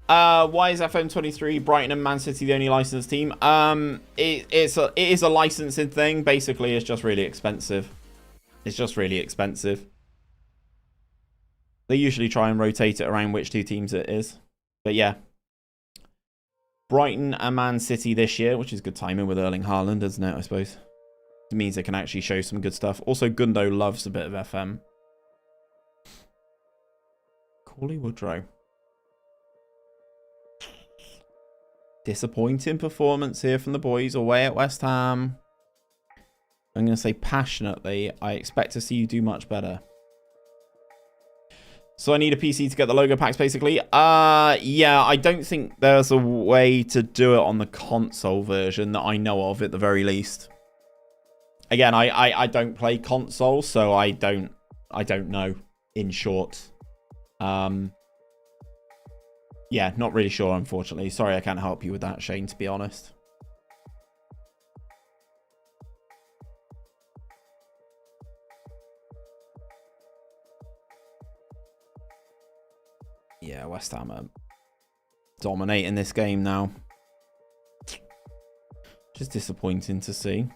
Why is FM23 Brighton and Man City the only licensed team? It is a licensing thing. Basically, it's just really expensive. It's just really expensive. They usually try and rotate it around which two teams it is. But yeah. Brighton and Man City this year, which is good timing with Erling Haaland, isn't it, I suppose? It means they can actually show some good stuff. Also, Gundo loves a bit of FM. Corley Woodrow. Disappointing performance here from the boys away at West Ham. I'm going to say passionately, I expect to see you do much better. So I need a PC to get the logo packs, basically. Yeah, I don't think there's a way to do it on the console version that I know of, at the very least. Again, I don't play console, so I don't know, in short. Yeah, not really sure, unfortunately. Sorry, I can't help you with that, Shane, to be honest. Yeah, West Ham are dominating this game now. Just disappointing to see.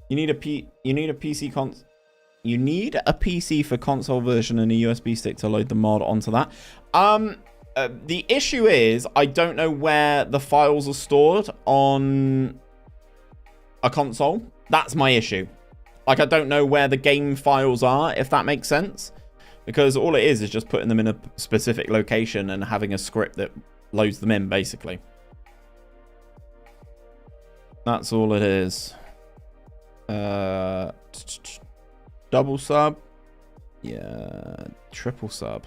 You need a PC for console version and a USB stick to load the mod onto that. The issue is I don't know where the files are stored on a console. That's my issue. Like, I don't know where the game files are, if that makes sense. Because all it is just putting them in a specific location and having a script that loads them in, basically. That's all it is. Double sub. Yeah, triple sub.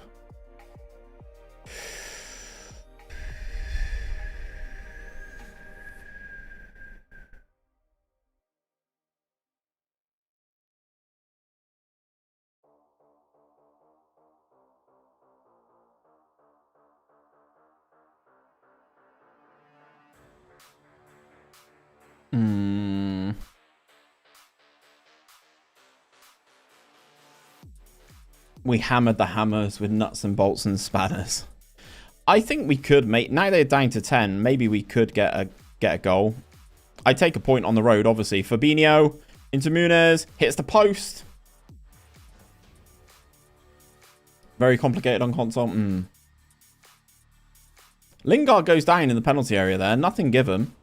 We hammered the hammers with nuts and bolts and spanners. I think we could make... Now they're down to 10. Maybe we could get a goal. I take a point on the road, obviously. Fabinho into Muniz. Hits the post. Very complicated on console. Lingard goes down in the penalty area there. Nothing given.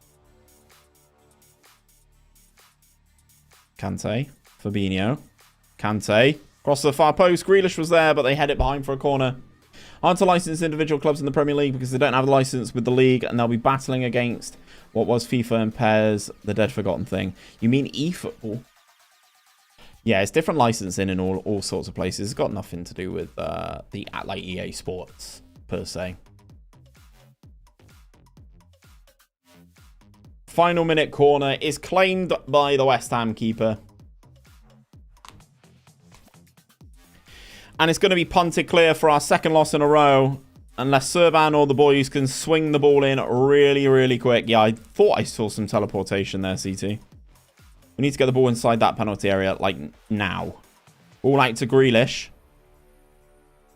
Kante. Fabinho. Kante. Cross the far post. Grealish was there, but they head it behind for a corner. Hard to license individual clubs in the Premier League because they don't have a license with the league, and they'll be battling against what was FIFA and PES, the dead forgotten thing. You mean eFootball? Yeah, it's different licensing in all sorts of places. It's got nothing to do with the like EA Sports per se. Final minute corner is claimed by the West Ham keeper. And it's going to be punted clear for our second loss in a row. Unless Serban or the boys can swing the ball in really, really quick. Yeah, I thought I saw some teleportation there, CT. We need to get the ball inside that penalty area, like, now. Ball out to Grealish.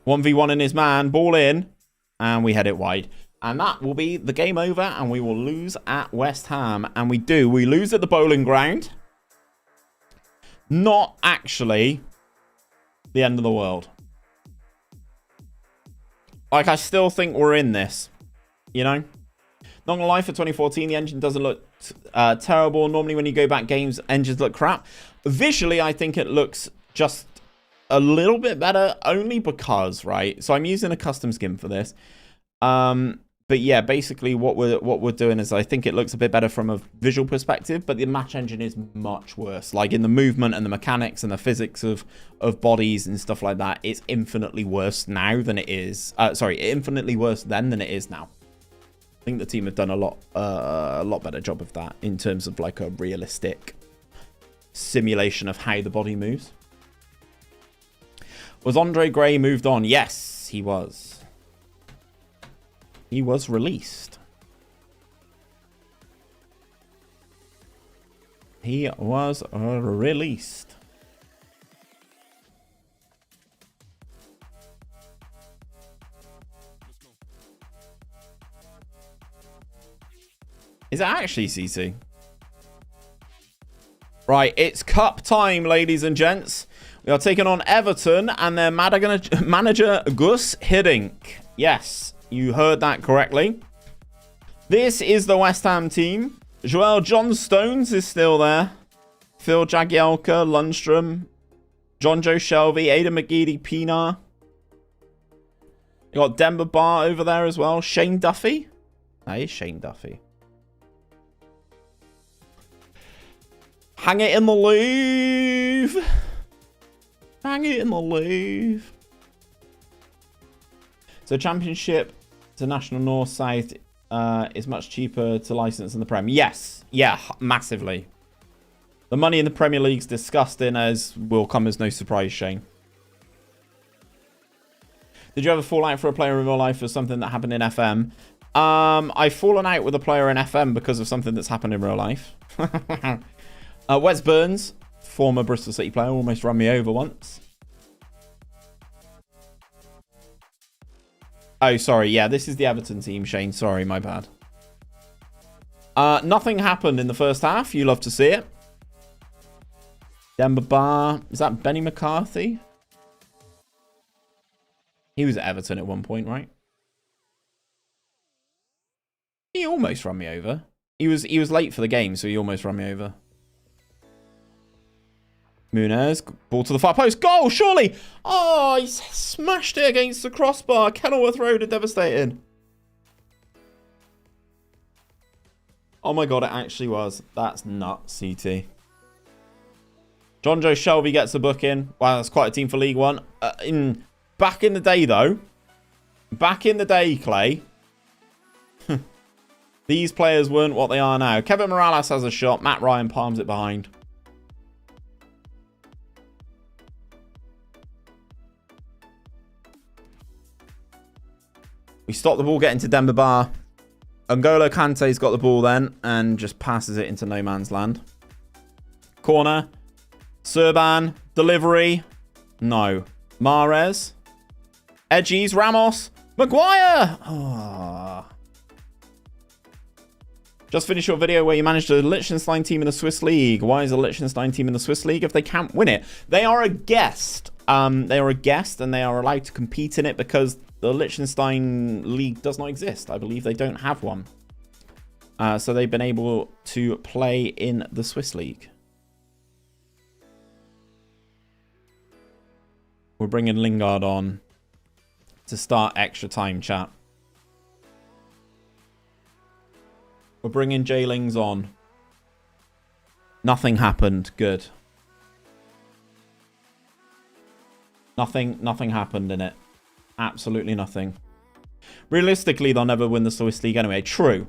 1v1 in his man. Ball in. And we head it wide. And that will be the game over. And we will lose at West Ham. And we do. We lose at the Bowling Ground. Not actually the end of the world. Like, I still think we're in this. You know? Not gonna lie, for 2014, the engine doesn't look terrible. Normally, when you go back games, engines look crap. Visually, I think it looks just a little bit better, only because, right? So I'm using a custom skin for this. But yeah, basically what we're doing is I think it looks a bit better from a visual perspective, but the match engine is much worse. Like in the movement and the mechanics and the physics of bodies and stuff like that, it's infinitely worse now than it is. Infinitely worse then than it is now. I think the team have done a lot better job of that in terms of like a realistic simulation of how the body moves. Was Andre Gray moved on? Yes, he was. He was released. He was released. Is it actually CC? Right, it's cup time, ladies and gents. We are taking on Everton and their manager, Gus Hiddink. Yes, you heard that correctly. This is the West Ham team. Joel John Stones is still there. Phil Jagielka, Lundstrom, John Joe Shelby, Ada McGeady, Pinar. You got Demba Ba over there as well. Shane Duffy. That is Shane Duffy. Hang it in the Louvre. Hang it in the Louvre. So Championship to National North South is much cheaper to license than the Prem. Yes. Yeah, massively. The money in the Premier League's disgusting, as will come as no surprise, Shane. Did you ever fall out for a player in real life for something that happened in FM? I've fallen out with a player in FM because of something that's happened in real life. Wes Burns, former Bristol City player, almost ran me over once. Oh, sorry. Yeah, this is the Everton team, Shane. Sorry, my bad. Nothing happened in the first half. You love to see it. Demba Ba. Is that Benny McCarthy? He was at Everton at one point, right? He almost ran me over. He was late for the game, so he almost ran me over. Muniz, ball to the far post. Goal, surely! Oh, he smashed it against the crossbar. Kenilworth Road are devastated. Oh my god, it actually was. That's nuts, CT. John Joe Shelby gets a booking. Wow, that's quite a team for League One. Back in the day, though. Back in the day, Clay. These players weren't what they are now. Kevin Morales has a shot. Matt Ryan palms it behind. We stop the ball getting to Demba Ba. N'Golo Kante's got the ball then and just passes it into no man's land. Corner. Serban. Delivery. No. Mahrez. Edgies, Ramos, Maguire. Oh. Just finished your video where you managed a Liechtenstein team in the Swiss League. Why is a Liechtenstein team in the Swiss League if they can't win it? They are a guest. They are a guest and they are allowed to compete in it because the Liechtenstein League does not exist. I believe they don't have one. So they've been able to play in the Swiss League. We're bringing Lingard on to start extra time, chat. We're bringing J-Lings on. Nothing happened. Good. Nothing happened in it. Absolutely nothing. Realistically, they'll never win the Swiss League anyway. True.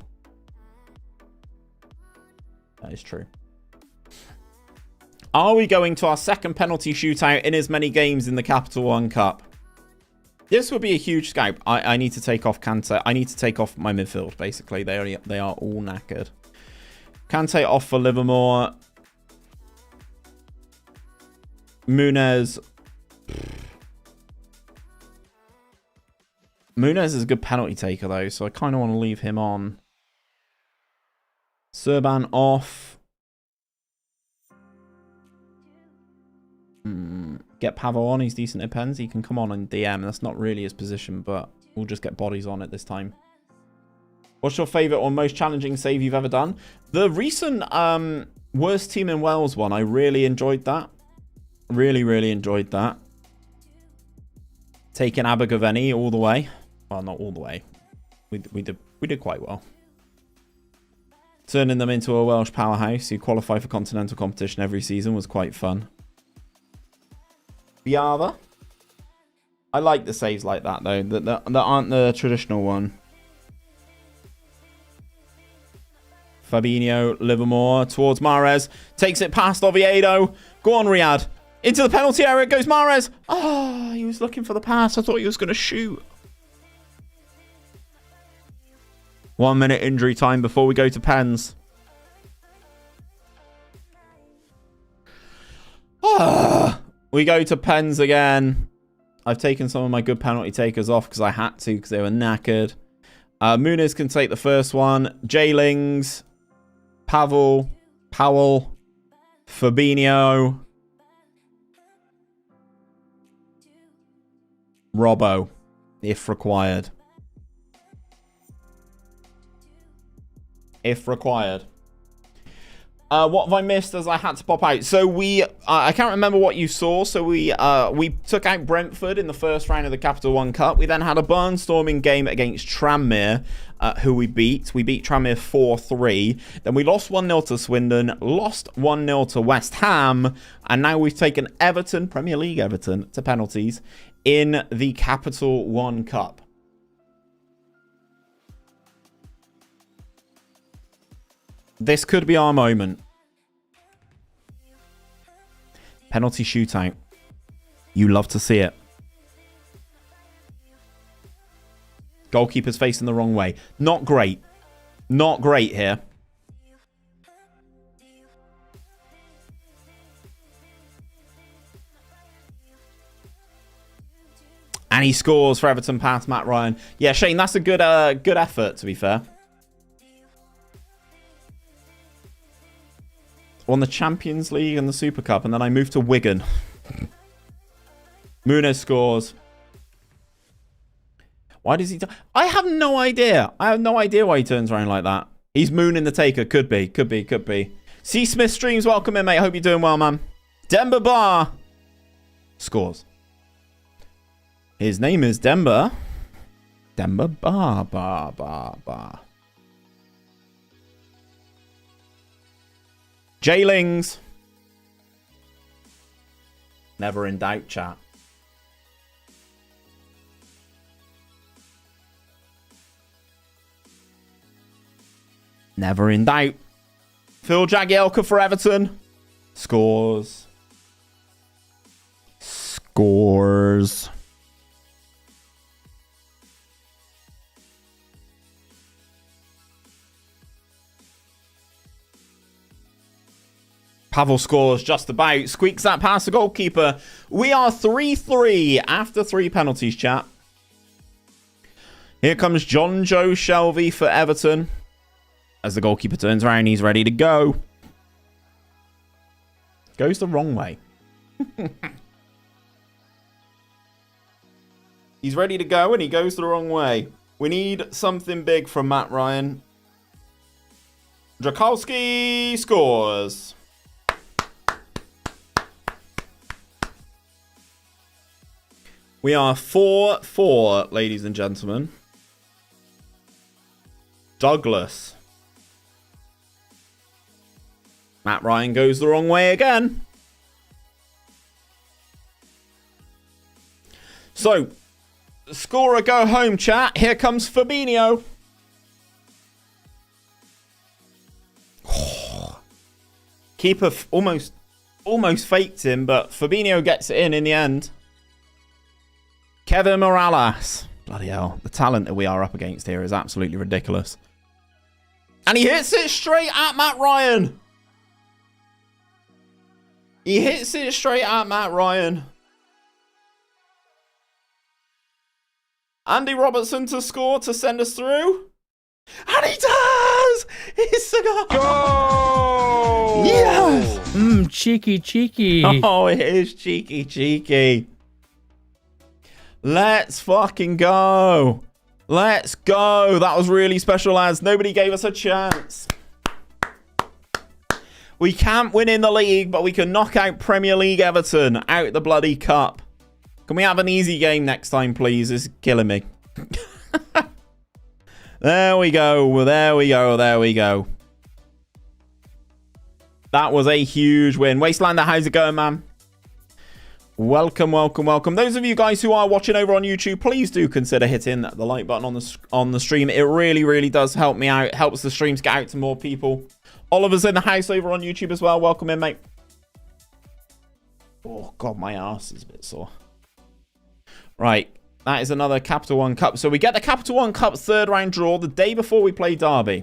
That is true. Are we going to our second penalty shootout in as many games in the Capital One Cup? This would be a huge scalp. I need to take off Kante. I need to take off my midfield, basically. They are all knackered. Kante off for Livermore. Muniz. Muniz is a good penalty taker, though, so I kind of want to leave him on. Serban off. Get Pavo on. He's decent at pens. He can come on and DM. That's not really his position, but we'll just get bodies on it this time. What's your favourite or most challenging save you've ever done? The recent worst team in Wales one. I really enjoyed that. Really enjoyed that. Taking Abergavenny all the way. Well, not all the way. We did quite well. Turning them into a Welsh powerhouse who qualify for continental competition every season was quite fun. Biava. I like the saves like that, though. That aren't the traditional one. Fabinho, Livermore, towards Mahrez. Takes it past Oviedo. Go on, Riyadh. Into the penalty area goes Mahrez. Oh, he was looking for the pass. I thought he was going to shoot. 1 minute injury time before we go to pens. We go to pens again. I've taken some of my good penalty takers off because I had to because they were knackered. Muniz can take the first one. J-Lings. Powell. Fabinho. Robbo, if required. If required. What have I missed as I had to pop out? So I can't remember what you saw. So we took out Brentford in the first round of the Capital One Cup. We then had a barnstorming game against Tranmere, who we beat. We beat Tranmere 4-3. Then we lost 1-0 to Swindon, lost 1-0 to West Ham, and now we've taken Everton, Premier League Everton, to penalties in the Capital One Cup. This could be our moment. Penalty shootout. You love to see it. Goalkeeper's facing the wrong way. Not great. Not great here. And he scores for Everton past Matt Ryan. Yeah, Shane, that's a good effort, to be fair. Won the Champions League and the Super Cup, and then I moved to Wigan. Muniz scores. Why does he... I have no idea. I have no idea why he turns around like that. He's mooning the taker. Could be. C. Smith Streams, welcome in, mate. Hope you're doing well, man. Demba Ba scores. His name is Demba. Demba Ba. J-Lings. Never in doubt, chat. Never in doubt. Phil Jagielka for Everton. Scores. Pavel scores just about. Squeaks that past the goalkeeper. We are 3-3 after 3 penalties, chat. Here comes John Joe Shelvey for Everton. As the goalkeeper turns around, he's ready to go. Goes the wrong way. He's ready to go and he goes the wrong way. We need something big from Matt Ryan. Drakowski scores. We are 4-4, ladies and gentlemen. Douglas. Matt Ryan goes the wrong way again. So, scorer go home, chat. Here comes Fabinho. Keeper almost faked him, but Fabinho gets it in the end. Kevin Morales. Bloody hell. The talent that we are up against here is absolutely ridiculous. And he hits it straight at Matt Ryan. He hits it straight at Matt Ryan. Andy Robertson to score to send us through. And he does! It's a goal! Go! Yes! Cheeky, cheeky. Oh, it is cheeky, cheeky. Let's fucking go. Let's go. That was really special, lads. Nobody gave us a chance. We can't win in the league, but we can knock out Premier League Everton out the bloody cup. Can we have an easy game next time, please? It's killing me. There we go. There we go. There we go. That was a huge win. Wastelander, how's it going, man? Welcome, welcome, welcome. Those of you guys who are watching over on YouTube, please do consider hitting the like button on the stream. It really, really does help me out. It helps the streams get out to more people. Oliver's in the house over on YouTube as well. Welcome in, mate. Oh, God, my ass is a bit sore. Right. That is another Capital One Cup. So we get the Capital One Cup third round draw the day before we play Derby.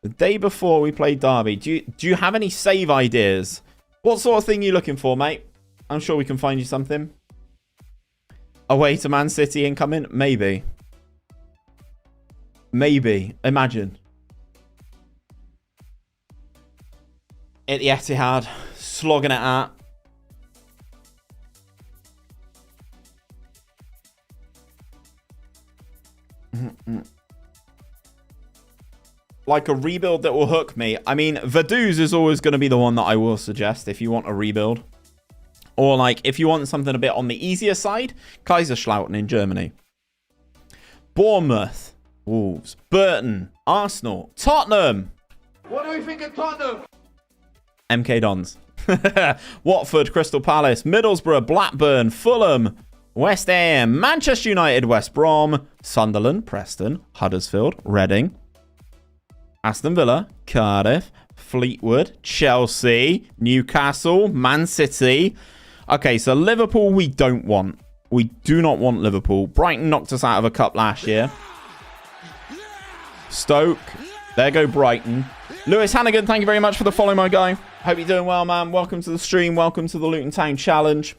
The day before we play Derby. Do you have any save ideas? What sort of thing are you looking for, mate? I'm sure we can find you something. Away to Man City incoming? Maybe. Maybe. Imagine. At the Etihad. Slogging it out. Like a rebuild that will hook me. I mean, Vaduz is always going to be the one that I will suggest if you want a rebuild. Or like, if you want something a bit on the easier side, Kaiserslautern in Germany. Bournemouth. Wolves. Burton. Arsenal. Tottenham. What do we think of Tottenham? MK Dons. Watford. Crystal Palace. Middlesbrough. Blackburn. Fulham. West Ham. Manchester United. West Brom. Sunderland. Preston. Huddersfield. Reading. Aston Villa, Cardiff, Fleetwood, Chelsea, Newcastle, Man City. Okay, so Liverpool we don't want. We do not want Liverpool. Brighton knocked us out of a cup last year. Stoke. There go Brighton. Lewis Hannigan, thank you very much for the follow, my guy. Hope you're doing well, man. Welcome to the stream. Welcome to the Luton Town Challenge.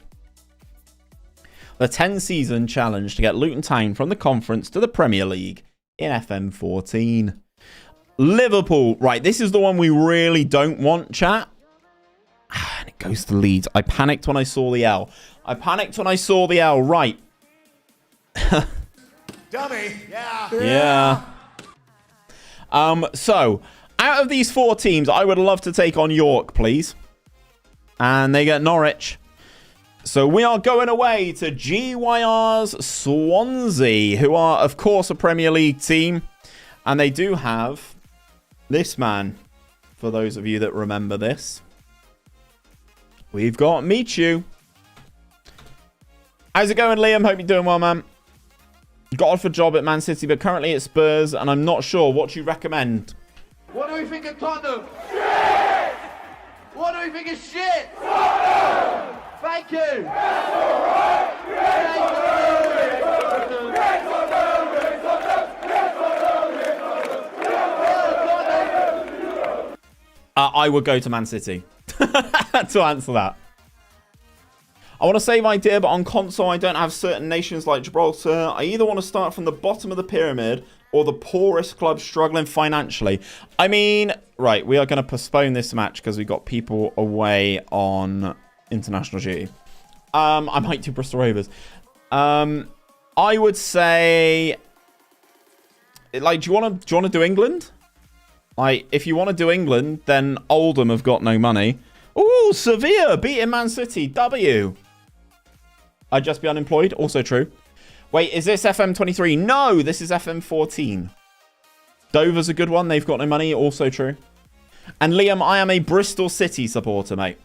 The 10-season challenge to get Luton Town from the Conference to the Premier League in FM14. Liverpool. Right, this is the one we really don't want, chat. And it goes to Leeds. I panicked when I saw the L. Right. Dummy. Yeah. Yeah. So, out of these 4 teams, I would love to take on York, please. And they get Norwich. So we are going away to GYR's Swansea, who are, of course, a Premier League team. And they do have this man, for those of you that remember this. We've got Michu. How's it going, Liam? Hope you're doing well, man. Got offered a job at Man City, but currently at Spurs, and I'm not sure. What do you recommend? What do we think of Tottenham? Shit! What do we think of shit? Tottenham! Thank you! I would go to Man City to answer that. I want to save idea, but on console, I don't have certain nations like Gibraltar. I either want to start from the bottom of the pyramid or the poorest club struggling financially. I mean, right, we are going to postpone this match because we've got people away on international duty. I might do Bristol Rovers. I would say, like, do you want to do England? Like, if you want to do England, then Oldham have got no money. Ooh, Sevilla beating Man City. W. I'd just be unemployed. Also true. Wait, is this FM23? No, this is FM14. Dover's a good one. They've got no money. Also true. And Liam, I am a Bristol City supporter, mate.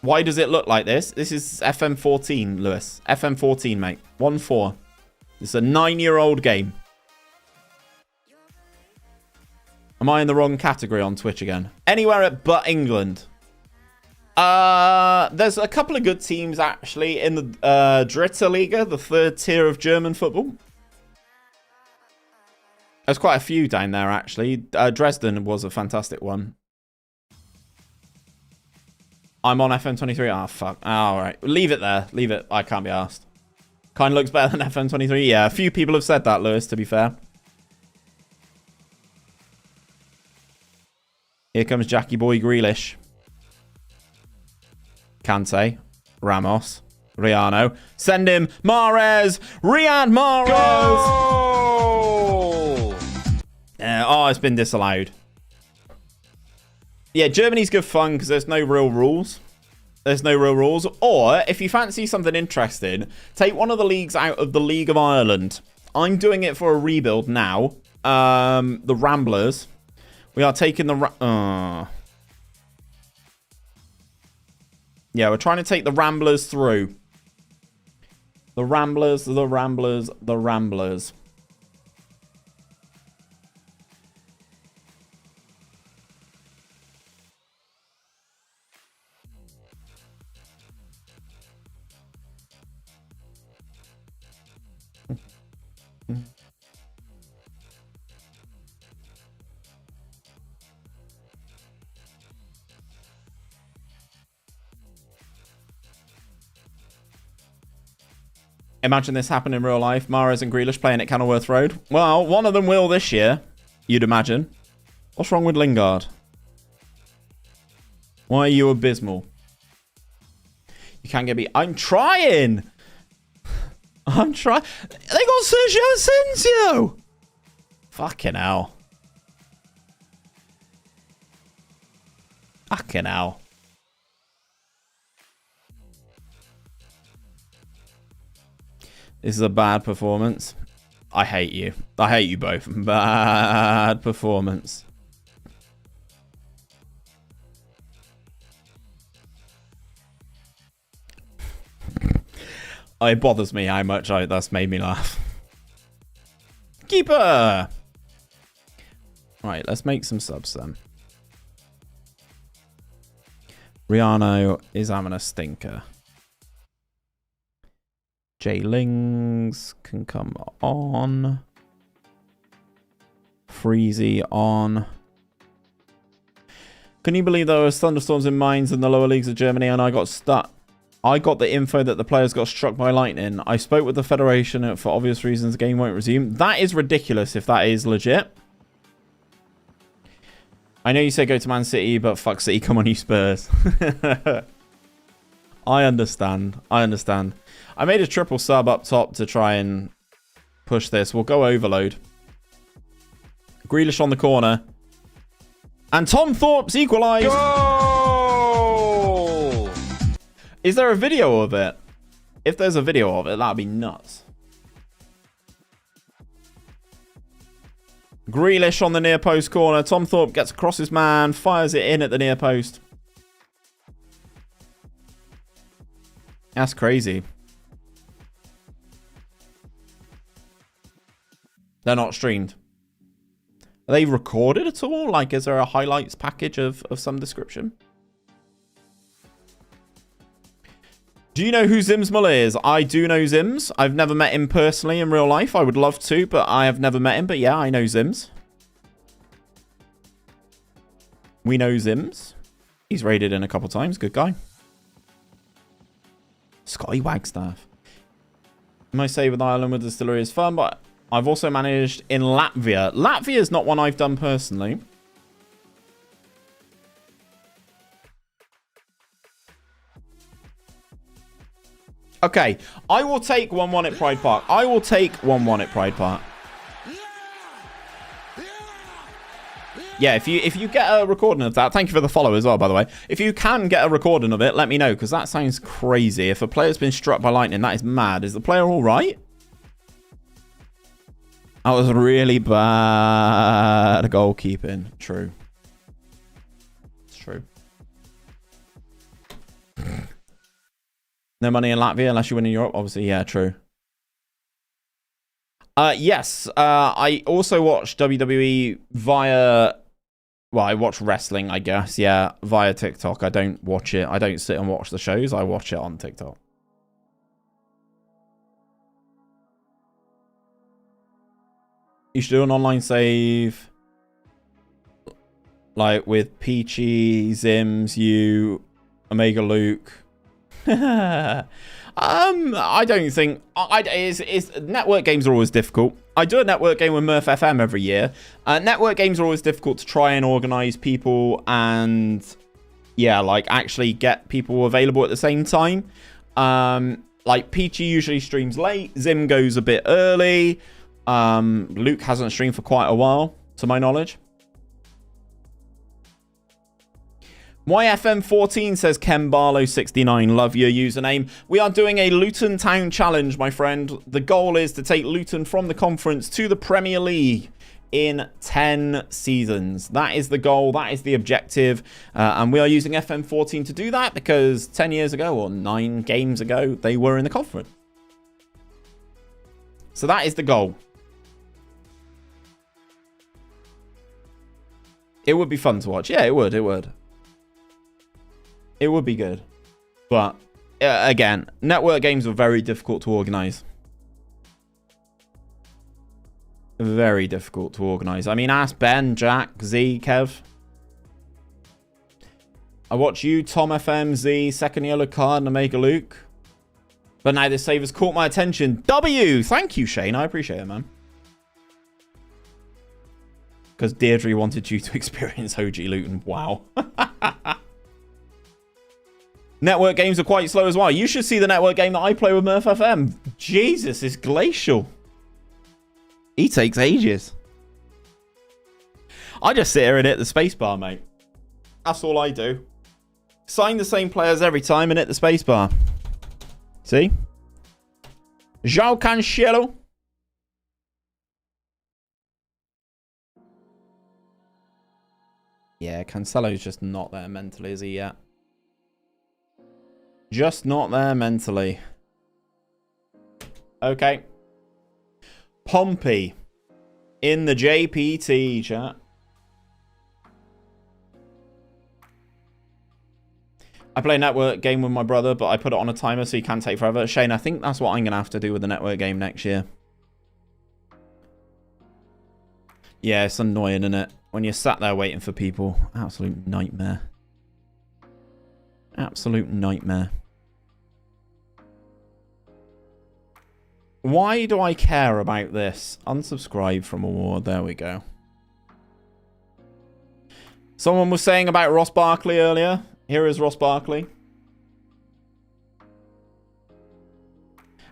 Why does it look like this? This is FM14, Lewis. FM14, mate. 1-4. It's a 9-year-old game. Am I in the wrong category on Twitch again? Anywhere but England. There's a couple of good teams, actually, in the Dritte Liga, the third tier of German football. There's quite a few down there, actually. Dresden was a fantastic one. I'm on FM23. Ah, fuck. All right. Leave it there. Leave it. I can't be asked. Kind of looks better than FM23. Yeah, a few people have said that, Lewis, to be fair. Here comes Jackie Boy Grealish. Kante. Ramos. Riano. Send him. Mahrez. Riyad Mahrez. Goal! Oh, it's been disallowed. Yeah, Germany's good fun because there's no real rules. There's no real rules. Or, if you fancy something interesting, take one of the leagues out of the League of Ireland. I'm doing it for a rebuild now. The Ramblers. We are taking the... Yeah, we're trying to take the Ramblers through. The Ramblers, the Ramblers, the Ramblers. Imagine this happened in real life. Mahrez and Grealish playing at Kenilworth Road. Well, one of them will this year, you'd imagine. What's wrong with Lingard? Why are you abysmal? You can't get beat. I'm trying! I'm trying. They got Sergio Asensio! Fucking hell. Fucking hell. This is a bad performance. I hate you. I hate you both. Bad performance. It bothers me how much that's made me laugh. Keeper! Right, let's make some subs then. Riano is having a stinker. Jay Lings can come on. Freezy on. Can you believe there was thunderstorms in Mainz in the lower leagues of Germany and I got stuck? I got the info that the players got struck by lightning. I spoke with the Federation and for obvious reasons the game won't resume. That is ridiculous if that is legit. I know you say go to Man City, but fuck City, come on you Spurs. I understand. I understand. I made a triple sub up top to try and push this. We'll go overload. Grealish on the corner. And Tom Thorpe's equalised. Goal! Is there a video of it? If there's a video of it, that'd be nuts. Grealish on the near post corner. Tom Thorpe gets across his man. Fires it in at the near post. That's crazy. They're not streamed. Are they recorded at all? Like, is there a highlights package of some description? Do you know who Zimsmuller is? I do know Zims. I've never met him personally in real life. I would love to, but I have never met him. But yeah, I know Zims. We know Zims. He's raided in a couple times. Good guy. Scotty Wagstaff. My save with Ireland with distillery is fun, but I've also managed in Latvia. Latvia is not one I've done personally. Okay, I will take 1-1 at Pride Park. I will take 1-1 at Pride Park. Yeah, if you get a recording of that, thank you for the follow as well, by the way. If you can get a recording of it, let me know, because that sounds crazy. If a player's been struck by lightning, that is mad. Is the player all right? That was really bad goalkeeping. True. It's true. No money in Latvia unless you win in Europe. Obviously, yeah, true. Yes, I also watch WWE via... Well, I watch wrestling, I guess, yeah, via TikTok. I don't watch it. I don't sit and watch the shows. I watch it on TikTok. You should do an online save. Like with Peachy, Zims, you, Omega Luke. I don't think network games are always difficult. I do a network game with Murph FM every year. Network games are always difficult to try and organize people and yeah, like actually get people available at the same time. Like Peachy usually streams late. Zim goes a bit early. Luke hasn't streamed for quite a while, to my knowledge. FM14 says Ken Barlow 69. Love your username. We are doing a Luton Town challenge, my friend. The goal is to take Luton from the conference to the Premier League in 10 seasons. That is the goal. That is the objective. And we are using FM14 to do that because 10 years ago or 9 games ago, they were in the conference. So that is the goal. It would be fun to watch. Yeah, it would. It would. It would be good. But, again, network games are very difficult to organize. Very difficult to organize. I mean, ask Ben, Jack, Z, Kev. I watch you, Tom FM, Z, Second Yellow Card, and Omega Luke. But now this save has caught my attention. W! Thank you, Shane. I appreciate it, man. Because Deirdre wanted you to experience OG Luton. Wow. Network games are quite slow as well. You should see the network game that I play with Murph FM. Jesus, it's glacial. He takes ages. I just sit here and hit the spacebar, mate. That's all I do. Sign the same players every time and hit the spacebar. See? João Cancelo. Yeah, Cancelo's just not there mentally, is he yet? Just not there mentally. Okay. Pompey. In the JPT, chat. I play a network game with my brother, but I put it on a timer so you can take forever. Shane, I think that's what I'm going to have to do with the network game next year. Yeah, it's annoying, isn't it? When you're sat there waiting for people. Absolute nightmare. Absolute nightmare. Why do I care about this? Unsubscribe from award. There we go. Someone was saying about Ross Barkley earlier. Here is Ross Barkley.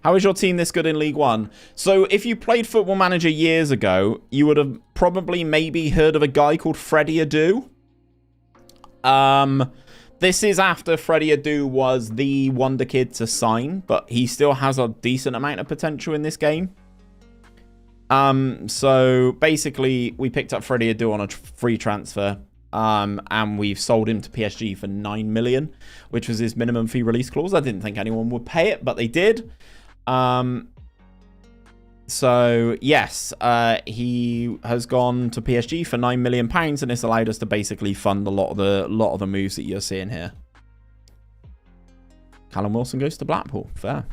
How is your team this good in League One? So if you played Football Manager years ago, you would have probably maybe heard of a guy called Freddie Adu. This is after Freddie Adu was the wonder kid to sign, but he still has a decent amount of potential in this game. So basically, we picked up Freddie Adu on a free transfer, and we've sold him to PSG for 9 million, which was his minimum fee release clause. I didn't think anyone would pay it, but they did. So yes, he has gone to PSG for £9 million, and it's allowed us to basically fund a lot of the moves that you're seeing here. Callum Wilson goes to Blackpool. Fair.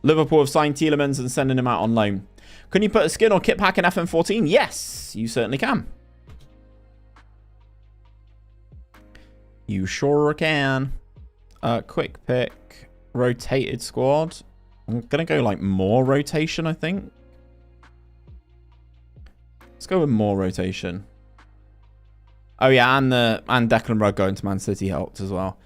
Liverpool have signed Tielemans and sending him out on loan. Can you put a skin or kit pack in FM14? Yes, you certainly can. You sure can. Quick pick. Rotated squad. I'm going to go like more rotation, I think. Let's go with more rotation. Oh, yeah, and Declan Rudd going to Man City helped as well.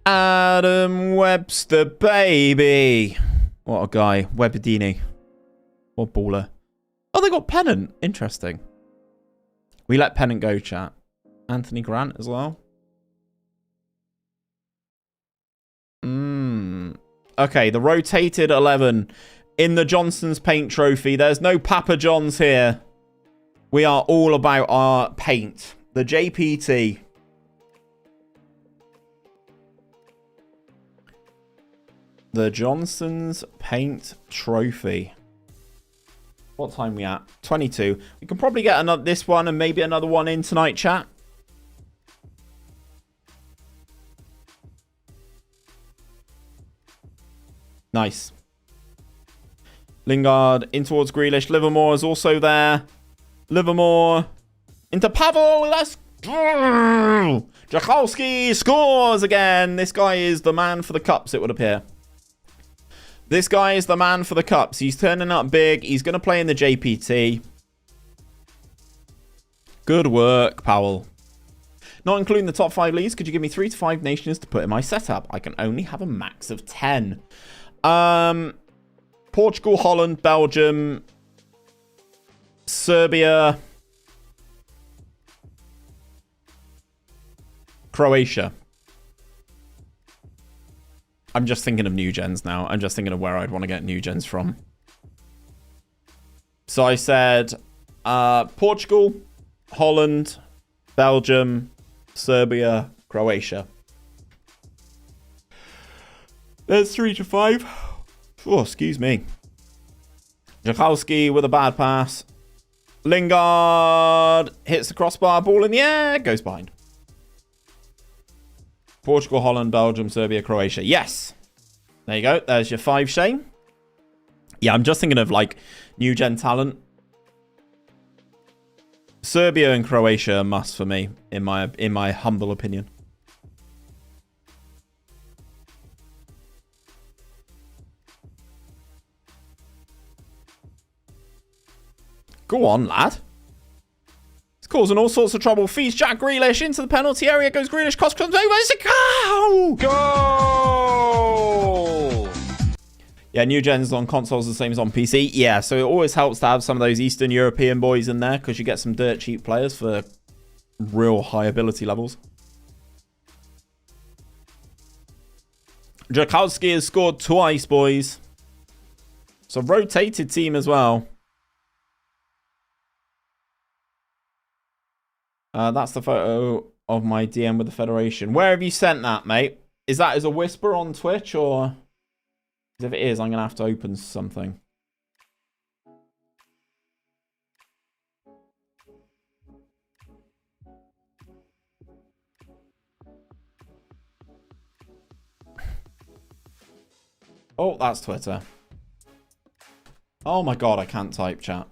Adam Webster, baby. What a guy. Webbedini. What baller. Oh, they got Pennant. Interesting. We let Pennant go, chat. Anthony Grant as well. Okay, the rotated 11 in the Johnson's Paint Trophy. There's no Papa John's here. We are all about our paint. The JPT. The Johnson's Paint Trophy. What time we at? 22. We can probably get another this one and maybe another one in tonight, chat. Nice. Lingard in towards Grealish. Livermore is also there. Livermore into Pavel. Let's go. Jakowski scores again. This guy is the man for the cups, it would appear. This guy is the man for the cups. He's turning up big. He's going to play in the JPT. Good work, Powell. Not including the top 5 leagues, could you give me 3 to 5 nations to put in my setup? I can only have a max of 10. Portugal, Holland, Belgium, Serbia, Croatia. I'm just thinking of new gens now. I'm just thinking of where I'd want to get new gens from. So I said Portugal, Holland, Belgium, Serbia, Croatia. There's 3 to 5. Oh, excuse me. Jakowski with a bad pass. Lingard hits the crossbar. Ball in the air. Goes behind. Portugal, Holland, Belgium, Serbia, Croatia. Yes. There you go. There's your 5, Shane. Yeah, I'm just thinking of like new gen talent. Serbia and Croatia are must for me, in my humble opinion. Go on, lad. It's causing all sorts of trouble. Feeds Jack Grealish into the penalty area. Goes Grealish. Cost comes over. It's a goal! Goal! Yeah, new gens on consoles the same as on PC. Yeah, so it always helps to have some of those Eastern European boys in there because you get some dirt cheap players for real high ability levels. Jakowski has scored twice, boys. So rotated team as well. That's the photo of my DM with the Federation. Where have you sent that, mate? Is that as a whisper on Twitch, or... If it is, I'm going to have to open something. Oh, that's Twitter. Oh my god, I can't type, chat.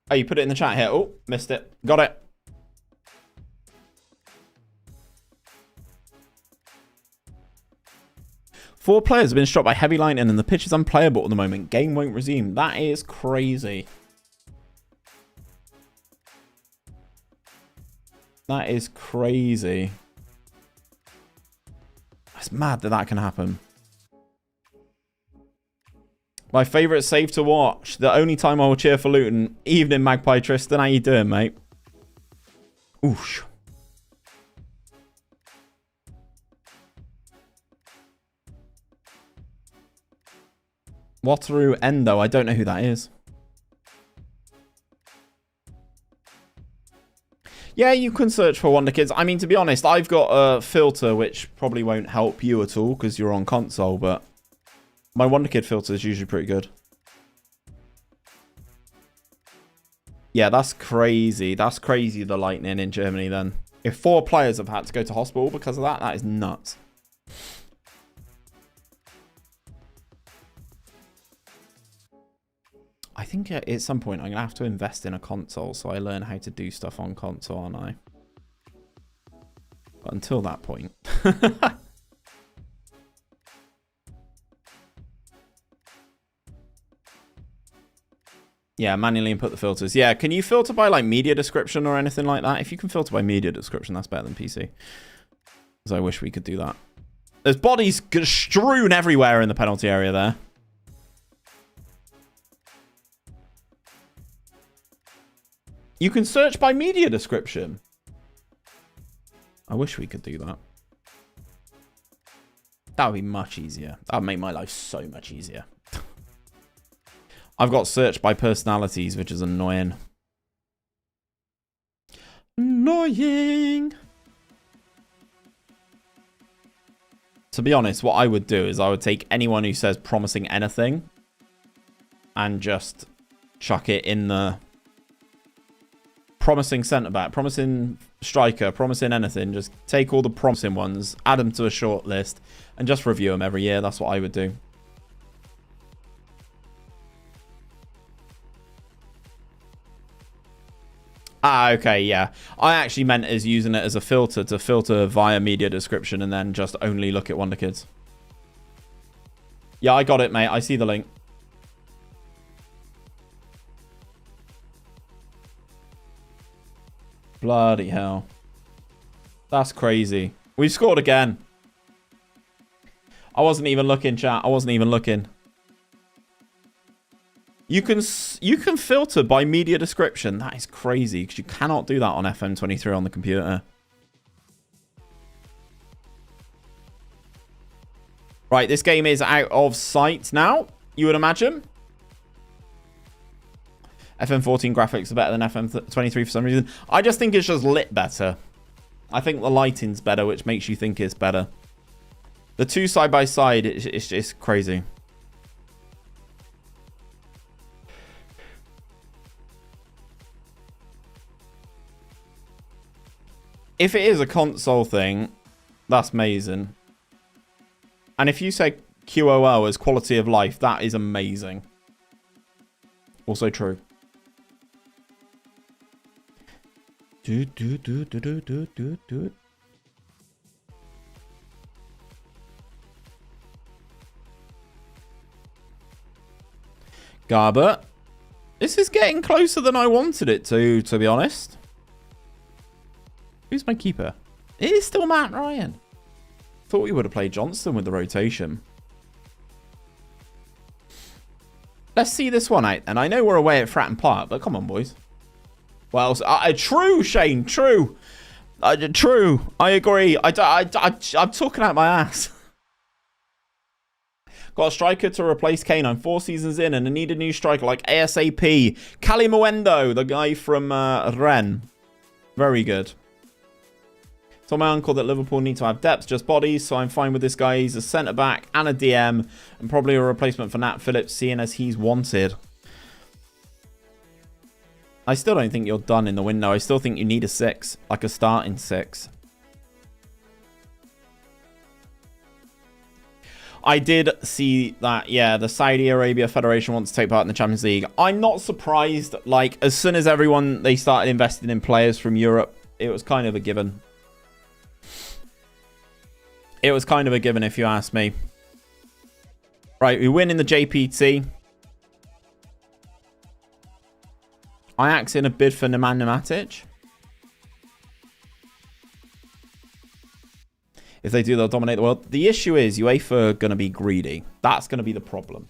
Oh, you put it in the chat here. Oh, missed it. Got it. Four players have been struck by heavy lightning and the pitch is unplayable at the moment. Game won't resume. That is crazy. That is crazy. It's mad that that can happen. My favourite save to watch. The only time I will cheer for Luton. Evening, Magpie Tristan. How you doing, mate? Oosh. Wataru Endo. I don't know who that is. Yeah, you can search for Wonder Kids. I mean, to be honest, I've got a filter which probably won't help you at all because you're on console, but my Wonder Kid filter is usually pretty good. Yeah, that's crazy. That's crazy, the lightning in Germany then. If 4 players have had to go to hospital because of that, that is nuts. I think at some point I'm going to have to invest in a console so I learn how to do stuff on console, aren't I? But until that point. Yeah, manually input the filters. Yeah, can you filter by like media description or anything like that? If you can filter by media description, that's better than PC. Because I wish we could do that. There's bodies strewn everywhere in the penalty area there. You can search by media description. I wish we could do that. That would be much easier. That would make my life so much easier. I've got search by personalities, which is annoying. Annoying. To be honest, what I would do is I would take anyone who says promising anything and just chuck it in the promising centre back, promising striker, promising anything. Just take all the promising ones, add them to a short list, and just review them every year. That's what I would do. Ah, okay, yeah. I actually meant as using it as a filter to filter via media description and then just only look at Wonder Kids. Yeah, I got it, mate. I see the link. Bloody hell. That's crazy. We've scored again. I wasn't even looking, chat. I wasn't even looking. You can filter by media description. That is crazy because you cannot do that on FM23 on the computer. Right, this game is out of sight now, you would imagine. FM14 graphics are better than FM23 for some reason. I just think it's just lit better. I think the lighting's better, which makes you think it's better. The two side by side, it's just crazy. If it is a console thing, that's amazing. And if you say QOL as quality of life, that is amazing. Also true. Garber. This is getting closer than I wanted it to be honest. Who's my keeper? It is still Matt Ryan. Thought we would have played Johnston with the rotation. Let's see this one out. And I know we're away at Fratton Park, but come on, boys. Well, true, Shane. True. True. I agree. I'm talking out my ass. Got a striker to replace Kane. I'm 4 seasons in and I need a new striker like ASAP. Cali Moendo, the guy from Rennes. Very good. Told my uncle that Liverpool need to have depth, just bodies, so I'm fine with this guy. He's a centre-back and a DM, and probably a replacement for Nat Phillips, seeing as he's wanted. I still don't think you're done in the window. I still think you need a 6, like a starting 6. I did see that, yeah, the Saudi Arabia Federation wants to take part in the Champions League. I'm not surprised. Like, as soon as they started investing in players from Europe, it was kind of a given. It was kind of a given, if you ask me. Right, we win in the JPT. Ajax in a bid for Nemanja Matic. If they do, they'll dominate the world. The issue is UEFA are going to be greedy. That's going to be the problem.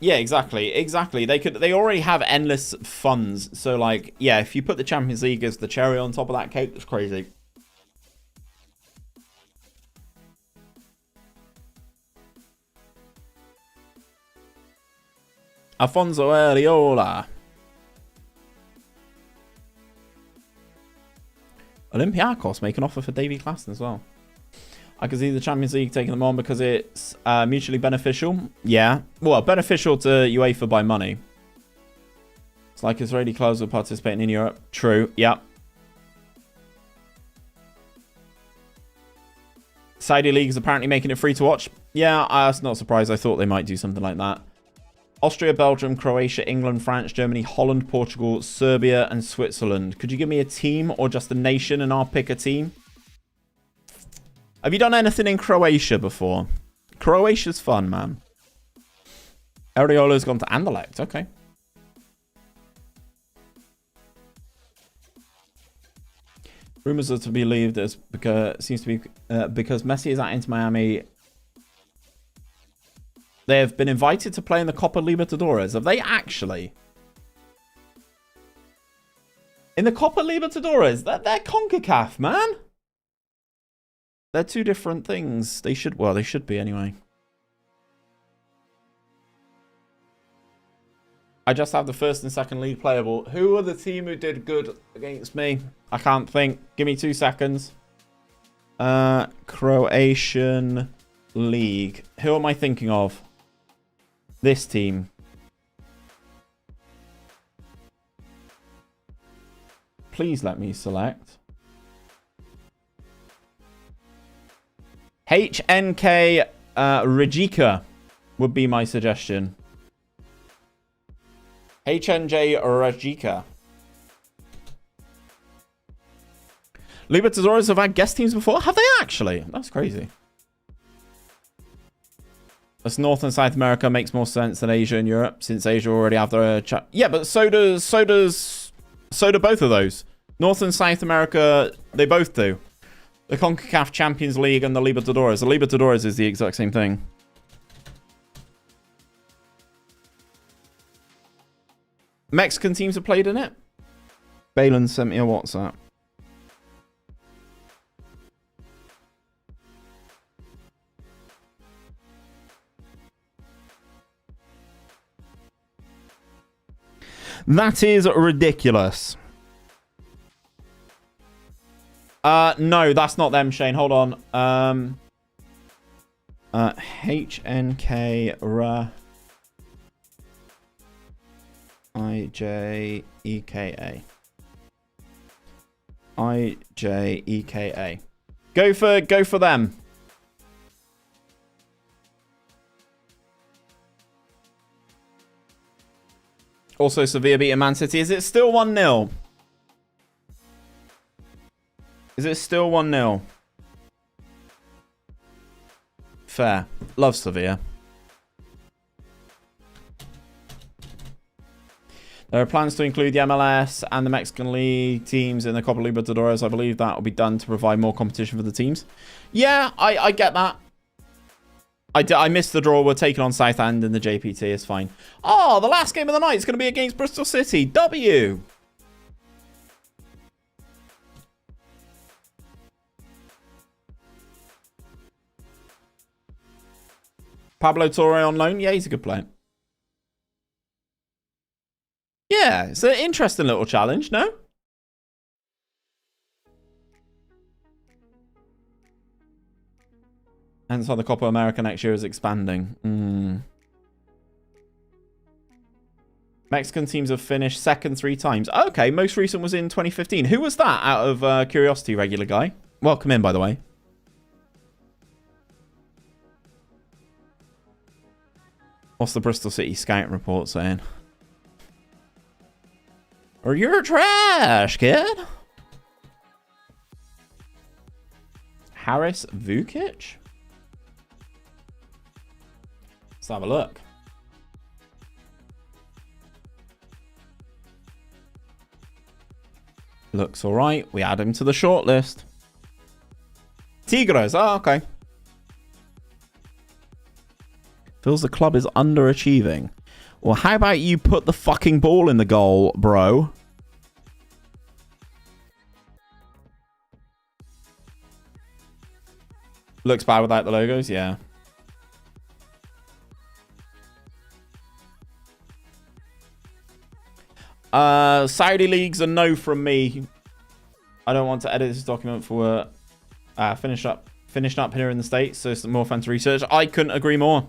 Yeah, exactly. Exactly. They already have endless funds. So, like, yeah, if you put the Champions League as the cherry on top of that cake, it's crazy. Alfonso Areola. Olympiacos make an offer for Davy Classen as well. I can see the Champions League taking them on because it's mutually beneficial. Yeah. Well, beneficial to UEFA by money. It's like Israeli clubs are participating in Europe. True. Yeah. Saudi League is apparently making it free to watch. Yeah, that's not surprised. I thought they might do something like that. Austria, Belgium, Croatia, England, France, Germany, Holland, Portugal, Serbia, and Switzerland. Could you give me a team or just a nation and I'll pick a team? Have you done anything in Croatia before? Croatia's fun, man. Ariola's gone to Anderlecht. Okay. Rumors are to be believed as because seems to be because Messi is at Inter Miami. They have been invited to play in the Copa Libertadores. Have they actually? In the Copa Libertadores? They're CONCACAF, man. They're two different things. They should be anyway. I just have the first and second league playable. Who are the team who did good against me? I can't think. Give me 2 seconds. Croatian league. Who am I thinking of? This team. Please let me select. HNK Rijeka would be my suggestion. HNJ Rijeka. Libertadores have had guest teams before? Have they actually? That's crazy. As North and South America makes more sense than Asia and Europe, since Asia already have their yeah, but so do both of those. North and South America, they both do. The CONCACAF Champions League and the Libertadores. The Libertadores is the exact same thing. Mexican teams have played in it. Balin sent me a WhatsApp. That is ridiculous. No, that's not them, Shane. Hold on. HNK Ra IJEKA. IJEKA. Go for them. Also, Sevilla beating Man City. Is it still 1-0? Is it still 1-0? Fair. Love Sevilla. There are plans to include the MLS and the Mexican League teams in the Copa Libertadores. I believe that will be done to provide more competition for the teams. Yeah, I get that. I missed the draw. We're taking on Southend in the JPT. It's fine. Oh, the last game of the night is going to be against Bristol City. W. Pablo Torre on loan. Yeah, he's a good player. Yeah, it's an interesting little challenge, no? And so the Copa America next year is expanding. Mexican teams have finished second 3 times. Okay, most recent was in 2015. Who was that out of curiosity, regular guy? Welcome in, by the way. What's the Bristol City scouting report saying? Or you're trash, kid. Haris Vukic? Let's have a look. Looks all right. We add him to the shortlist. Tigres. Oh, okay. Feels the club is underachieving. Well, how about you put the fucking ball in the goal, bro? Looks bad without the logos, yeah. Saudi leagues, a no from me. I don't want to edit this document for finished up here in the States, so some more fun to research. I couldn't agree more.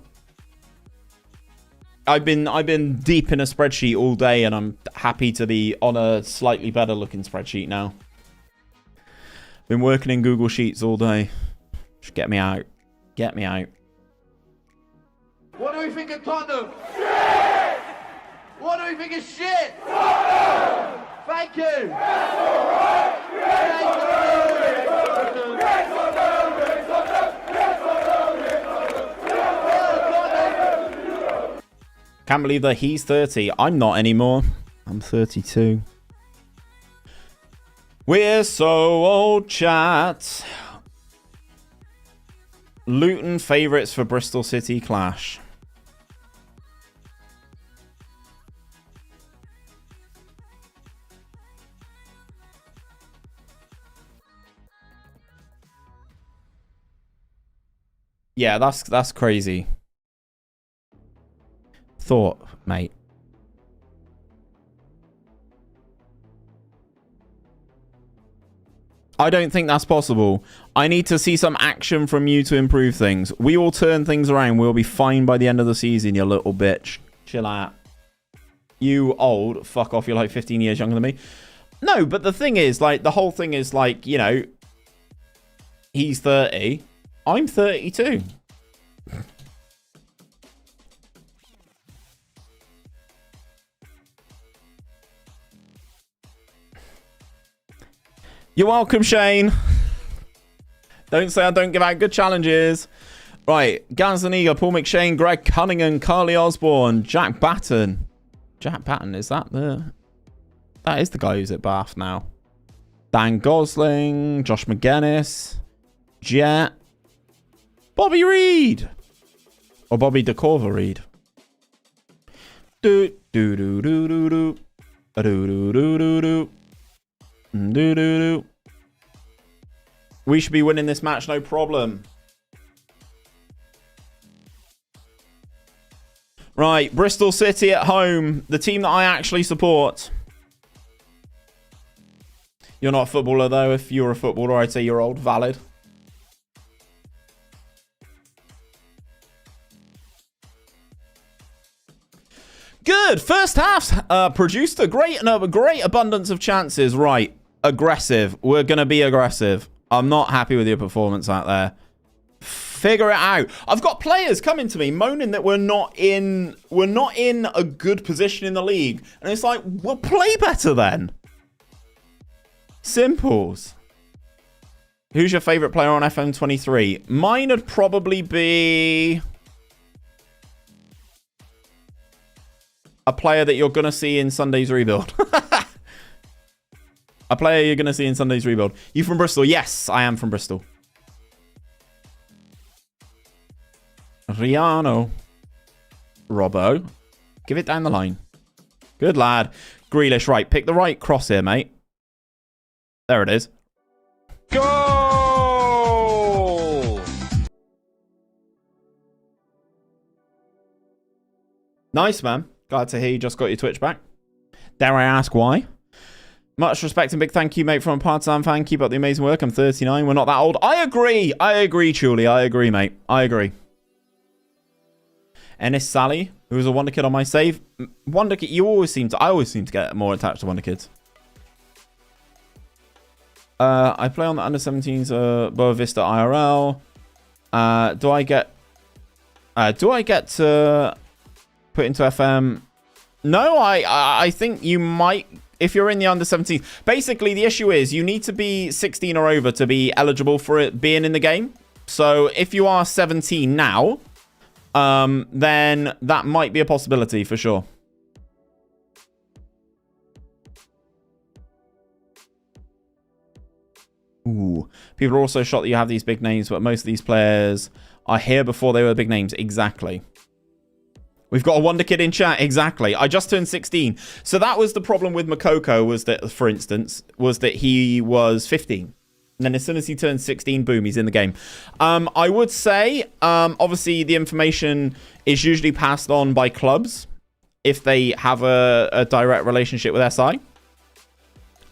I've been deep in a spreadsheet all day, and I'm happy to be on a slightly better looking spreadsheet now. Been working in Google Sheets all day. Get me out. Get me out. What do we think of Tottenham? Shit! What do we think of shit? Tottenham! Thank you! Can't believe that he's 30. I'm not anymore. I'm 32. We're so old, chat. Luton favourites for Bristol City clash. Yeah, that's crazy. Thought, mate. I don't think that's possible. I need to see some action from you to improve things. We will turn things around. We'll be fine by the end of the season, you little bitch. Chill out. You old. Fuck off. You're like 15 years younger than me. No, but the thing is, like, the whole thing is, like, you know, he's 30. I'm 32. You're welcome, Shane. Don't say I don't give out good challenges. Right. Gazaniga, Paul McShane, Greg Cunningham, Carly Osborne, Jack Batten. Jack Batten, is that the... That is the guy who's at Bath now. Dan Gosling, Josh McGuinness, Jet, Bobby Reed. Or Bobby DeCorva Reed. Do do do do do do. Do do do do do. Do do do. We should be winning this match, no problem. Right, Bristol City at home, the team that I actually support. You're not a footballer though. If you're a footballer, I'd say you're old. Valid. Good. First half produced a great abundance of chances. Right. Aggressive. We're going to be aggressive. I'm not happy with your performance out there. Figure it out. I've got players coming to me moaning that we're not in a good position in the league. And it's like, well, play better then. Simples. Who's your favorite player on FM23? Mine would probably be a player that you're going to see in Sunday's rebuild. A player you're going to see in Sunday's rebuild. You from Bristol? Yes, I am from Bristol. Riano. Robbo. Give it down the line. Good lad. Grealish, right. Pick the right cross here, mate. There it is. Goal! Nice, man. Glad to hear you just got your Twitch back. Dare I ask why? Much respect and big thank you, mate, from a Partisan fan. Keep up the amazing work. I'm 39. We're not that old. I agree. I agree, Truly. I agree, mate. I agree. Ennis Sally, who was a Wonder Kid on my save. Wonder Kid, I always seem to get more attached to Wonder Kids. I play on the under-17s Boa Vista IRL. Do I get to put into FM? No, I think you might if you're in the under-17s. Basically, the issue is you need to be 16 or over to be eligible for it being in the game. So if you are 17 now, then that might be a possibility for sure. Ooh. People are also shocked that you have these big names, but most of these players are here before they were big names. Exactly. We've got a Wonder Kid in chat. Exactly. I just turned 16. So that was the problem with Makoko, was that, for instance, was that he was 15. And then as soon as he turned 16, boom, he's in the game. I would say, obviously, the information is usually passed on by clubs if they have a direct relationship with SI.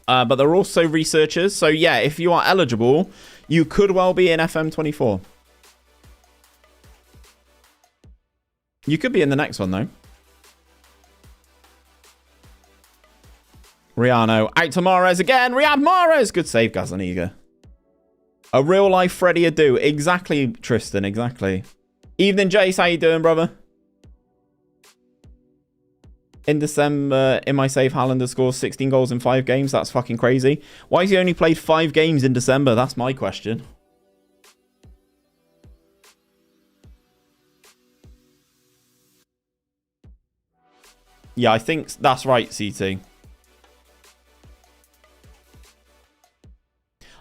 But there are also researchers. So, yeah, if you are eligible, you could well be in FM24. You could be in the next one, though. Riano. Out to Mahrez again. Riyad Mahrez. Good save, Gazaniga. A real life Freddie Adu. Exactly, Tristan. Exactly. Evening, Jace. How you doing, brother? In December, in my save, Haaland has scored 16 goals in 5 games. That's fucking crazy. Why has he only played 5 games in December? That's my question. Yeah, I think that's right, CT.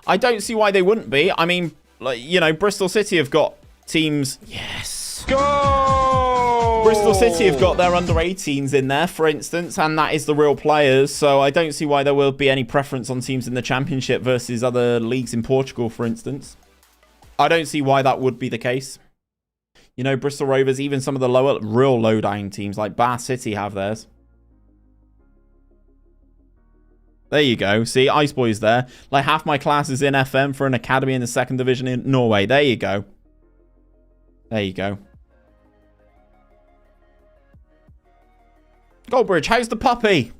I don't see why they wouldn't be. I mean, like, you know, Bristol City have got teams. Yes. Go! Bristol City have got their under 18s in there, for instance, and that is the real players. So I don't see why there will be any preference on teams in the Championship versus other leagues in Portugal, for instance. I don't see why that would be the case. You know, Bristol Rovers, even some of the lower, real low-dying teams like Bath City have theirs. There you go. See, Ice Boy's there. Like, half my class is in FM for an academy in the 2nd division in Norway. There you go. There you go. Goldbridge, how's the puppy?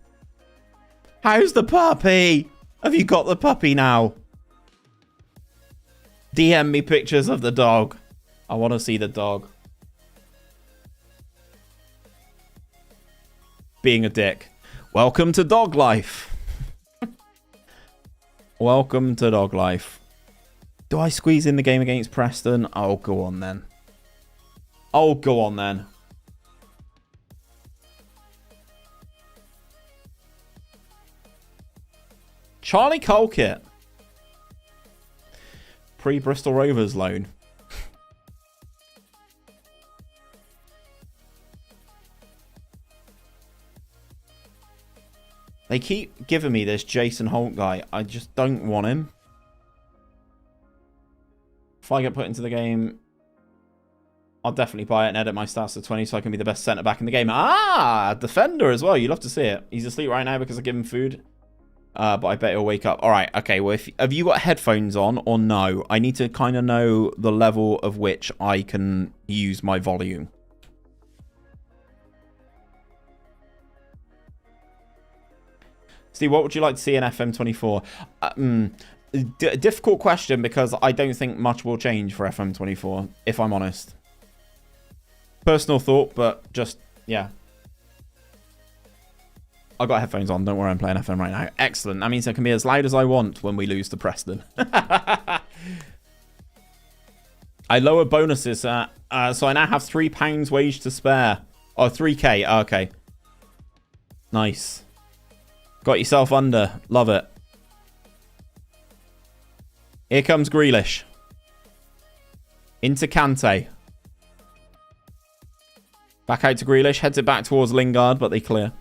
How's the puppy? Have you got the puppy now? DM me pictures of the dog. I want to see the dog. Being a dick. Welcome to dog life. Welcome to dog life. Do I squeeze in the game against Preston? Oh, go on then. Oh, go on then. Charlie Colkett. Pre-Bristol Rovers loan. They keep giving me this Jason Holt guy. I just don't want him. If I get put into the game, I'll definitely buy it and edit my stats to 20 so I can be the best centre-back in the game. Ah, defender as well. You love to see it. He's asleep right now because I give him food. But I bet he'll wake up. All right, okay. Well, have you got headphones on or no? I need to kind of know the level of which I can use my volume. Steve, what would you like to see in FM24? Difficult question because I don't think much will change for FM24, if I'm honest. Personal thought, but just, yeah. I got headphones on. Don't worry, I'm playing FM right now. Excellent. That means I can be as loud as I want when we lose to Preston. I lower bonuses, so I now have £3 wage to spare. Oh, 3k. Okay. Nice. Got yourself under. Love it. Here comes Grealish. Into Kante. Back out to Grealish. Heads it back towards Lingard, but they clear.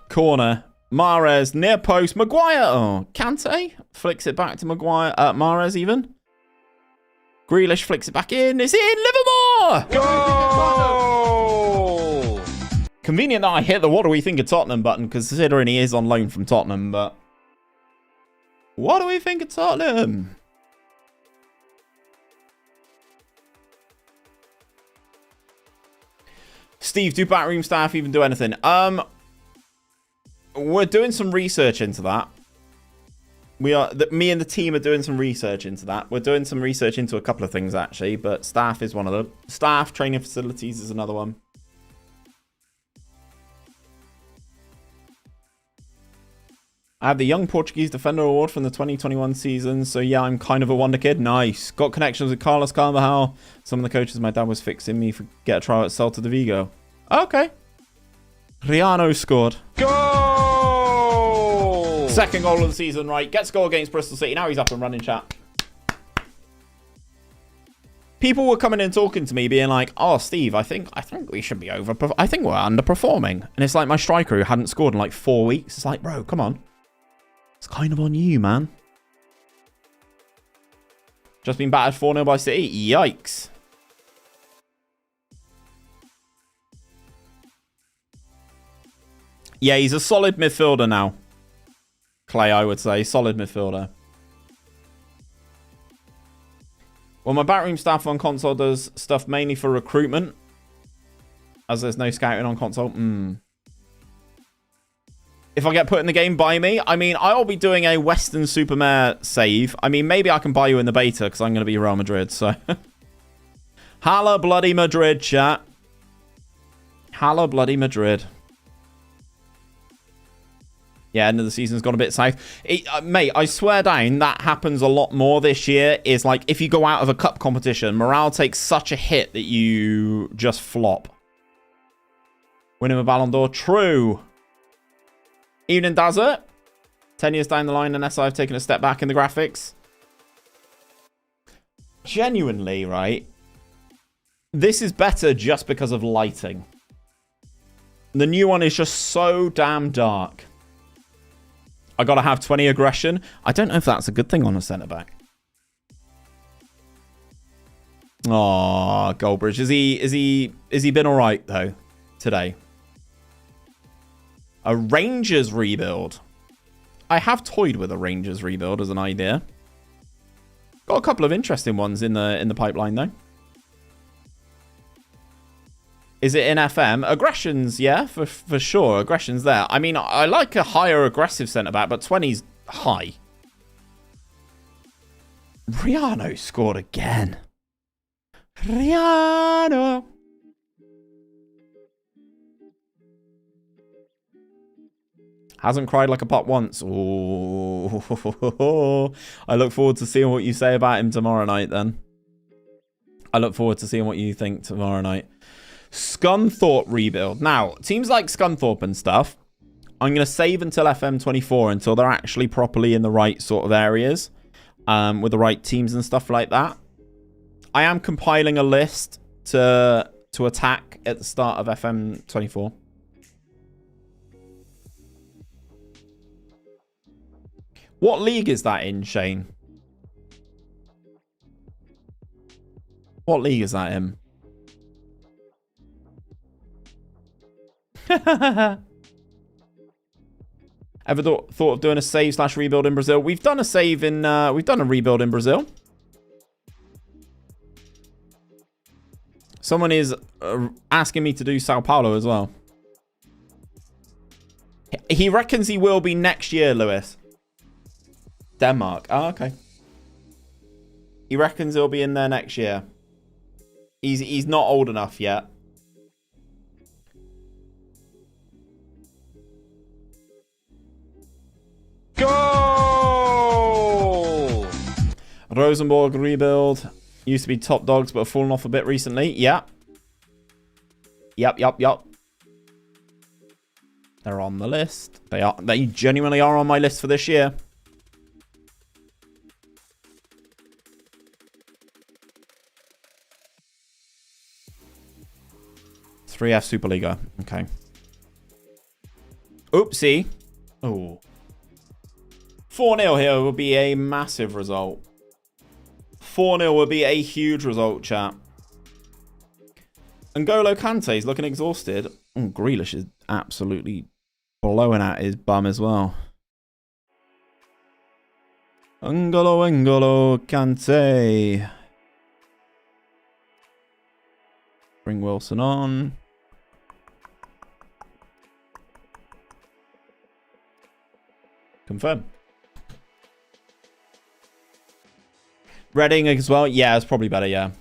Corner. Mahrez. Near post. Maguire. Oh, Kante. Flicks it back to Maguire. Mahrez even. Grealish flicks it back in. It's in. Livermore. Goal! Convenient that I hit the what do we think of Tottenham button, considering he is on loan from Tottenham, but what do we think of Tottenham? Steve, do backroom staff even do anything? We're doing some research into that. Me and the team are doing some research into that. We're doing some research into a couple of things, actually, but staff is one of them. Staff, training facilities is another one. I have the Young Portuguese Defender Award from the 2021 season, so yeah, I'm kind of a wonder kid. Nice. Got connections with Carlos Carvajal. Some of the coaches my dad was fixing me for get a trial at Celta de Vigo. Okay. Riano scored. Goal! Second goal of the season, right. Gets a goal against Bristol City. Now he's up and running, chat. People were coming in talking to me being like, oh, Steve, I think we should be I think we're underperforming. And it's like my striker who hadn't scored in like 4 weeks. It's like, bro, come on. It's kind of on you, man. Just been battered 4-0 by City. Yikes. Yeah, he's a solid midfielder now. Clay, I would say. Solid midfielder. Well, my backroom staff on console does stuff mainly for recruitment. As there's no scouting on console. If I get put in the game, buy me. I mean, I'll be doing a Western Supermare save. I mean, maybe I can buy you in the beta because I'm going to be Real Madrid. So, Hala bloody Madrid, chat. Hala bloody Madrid. Yeah, end of the season's gone a bit south. Mate, I swear down, that happens a lot more this year. Is like, if you go out of a cup competition, morale takes such a hit that you just flop. Winning a Ballon d'Or. True. Evening, does it? 10 years down the line, and SI have taken a step back in the graphics. Genuinely, right? This is better just because of lighting. The new one is just so damn dark. I gotta have 20 aggression. I don't know if that's a good thing on a centre back. Oh, Goldbridge. Is he been alright though today? A Rangers rebuild. I have toyed with a Rangers rebuild as an idea. Got a couple of interesting ones in the pipeline though. Is it in FM? Aggression's, yeah, for sure. Aggression's there. I mean, I like a higher aggressive centre-back, but 20's high. Riano scored again. Riano. Hasn't cried like a pup once. Oh, I look forward to seeing what you say about him tomorrow night then. I look forward to seeing what you think tomorrow night. Scunthorpe rebuild. Now, teams like Scunthorpe and stuff, I'm going to save until FM14 until they're actually properly in the right sort of areas with the right teams and stuff like that. I am compiling a list to attack at the start of FM24. What league is that in, Shane? What league is that in? Ever thought of doing a save / rebuild in Brazil? We've done a save in we've done a rebuild in Brazil. Someone is asking me to do Sao Paulo as well. He reckons he will be next year, Lewis. Denmark. Oh, okay. He reckons he'll be in there next year. He's not old enough yet. Goal! Rosenborg rebuild. Used to be top dogs, but have fallen off a bit recently. Yeah. Yep. They're on the list. They genuinely are on my list for this year. S3F Superliga. Okay. Oopsie. Oh. 4-0 here would be a massive result. 4-0 would be a huge result, chat. N'Golo Kante's looking exhausted. Oh, Grealish is absolutely blowing at his bum as well. N'Golo Kante. Bring Wilson on. Confirm. Reading as well. Yeah, it's probably better, yeah.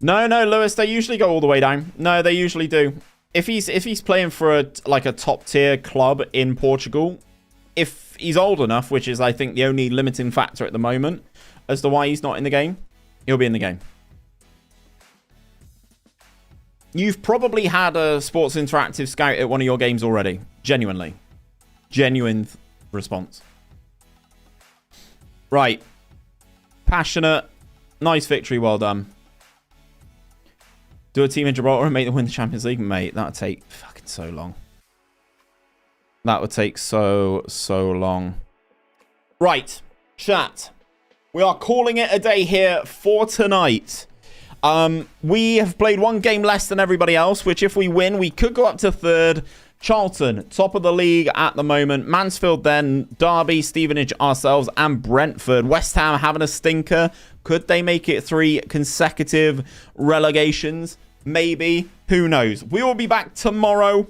No, Lewis, they usually go all the way down. No, they usually do. If he's playing for a top tier club in Portugal, if he's old enough, which is I think the only limiting factor at the moment as to why he's not in the game, he'll be in the game. You've probably had a Sports Interactive scout at one of your games already. Genuinely. Genuine response. Right. Passionate. Nice victory. Well done. Do a team in Gibraltar and make them win the Champions League? Mate, that would take fucking so long. That would take so long. Right. Chat. We are calling it a day here for tonight. We have played one game less than everybody else, which if we win, we could go up to third. Charlton, top of the league at the moment. Mansfield then, Derby, Stevenage, ourselves, and Brentford. West Ham having a stinker. Could they make it 3 consecutive relegations? Maybe. Who knows? We will be back tomorrow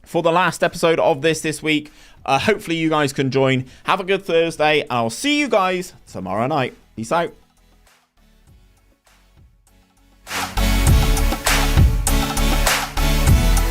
for the last episode of this week. Hopefully you guys can join. Have a good Thursday, and I'll see you guys tomorrow night. Peace out.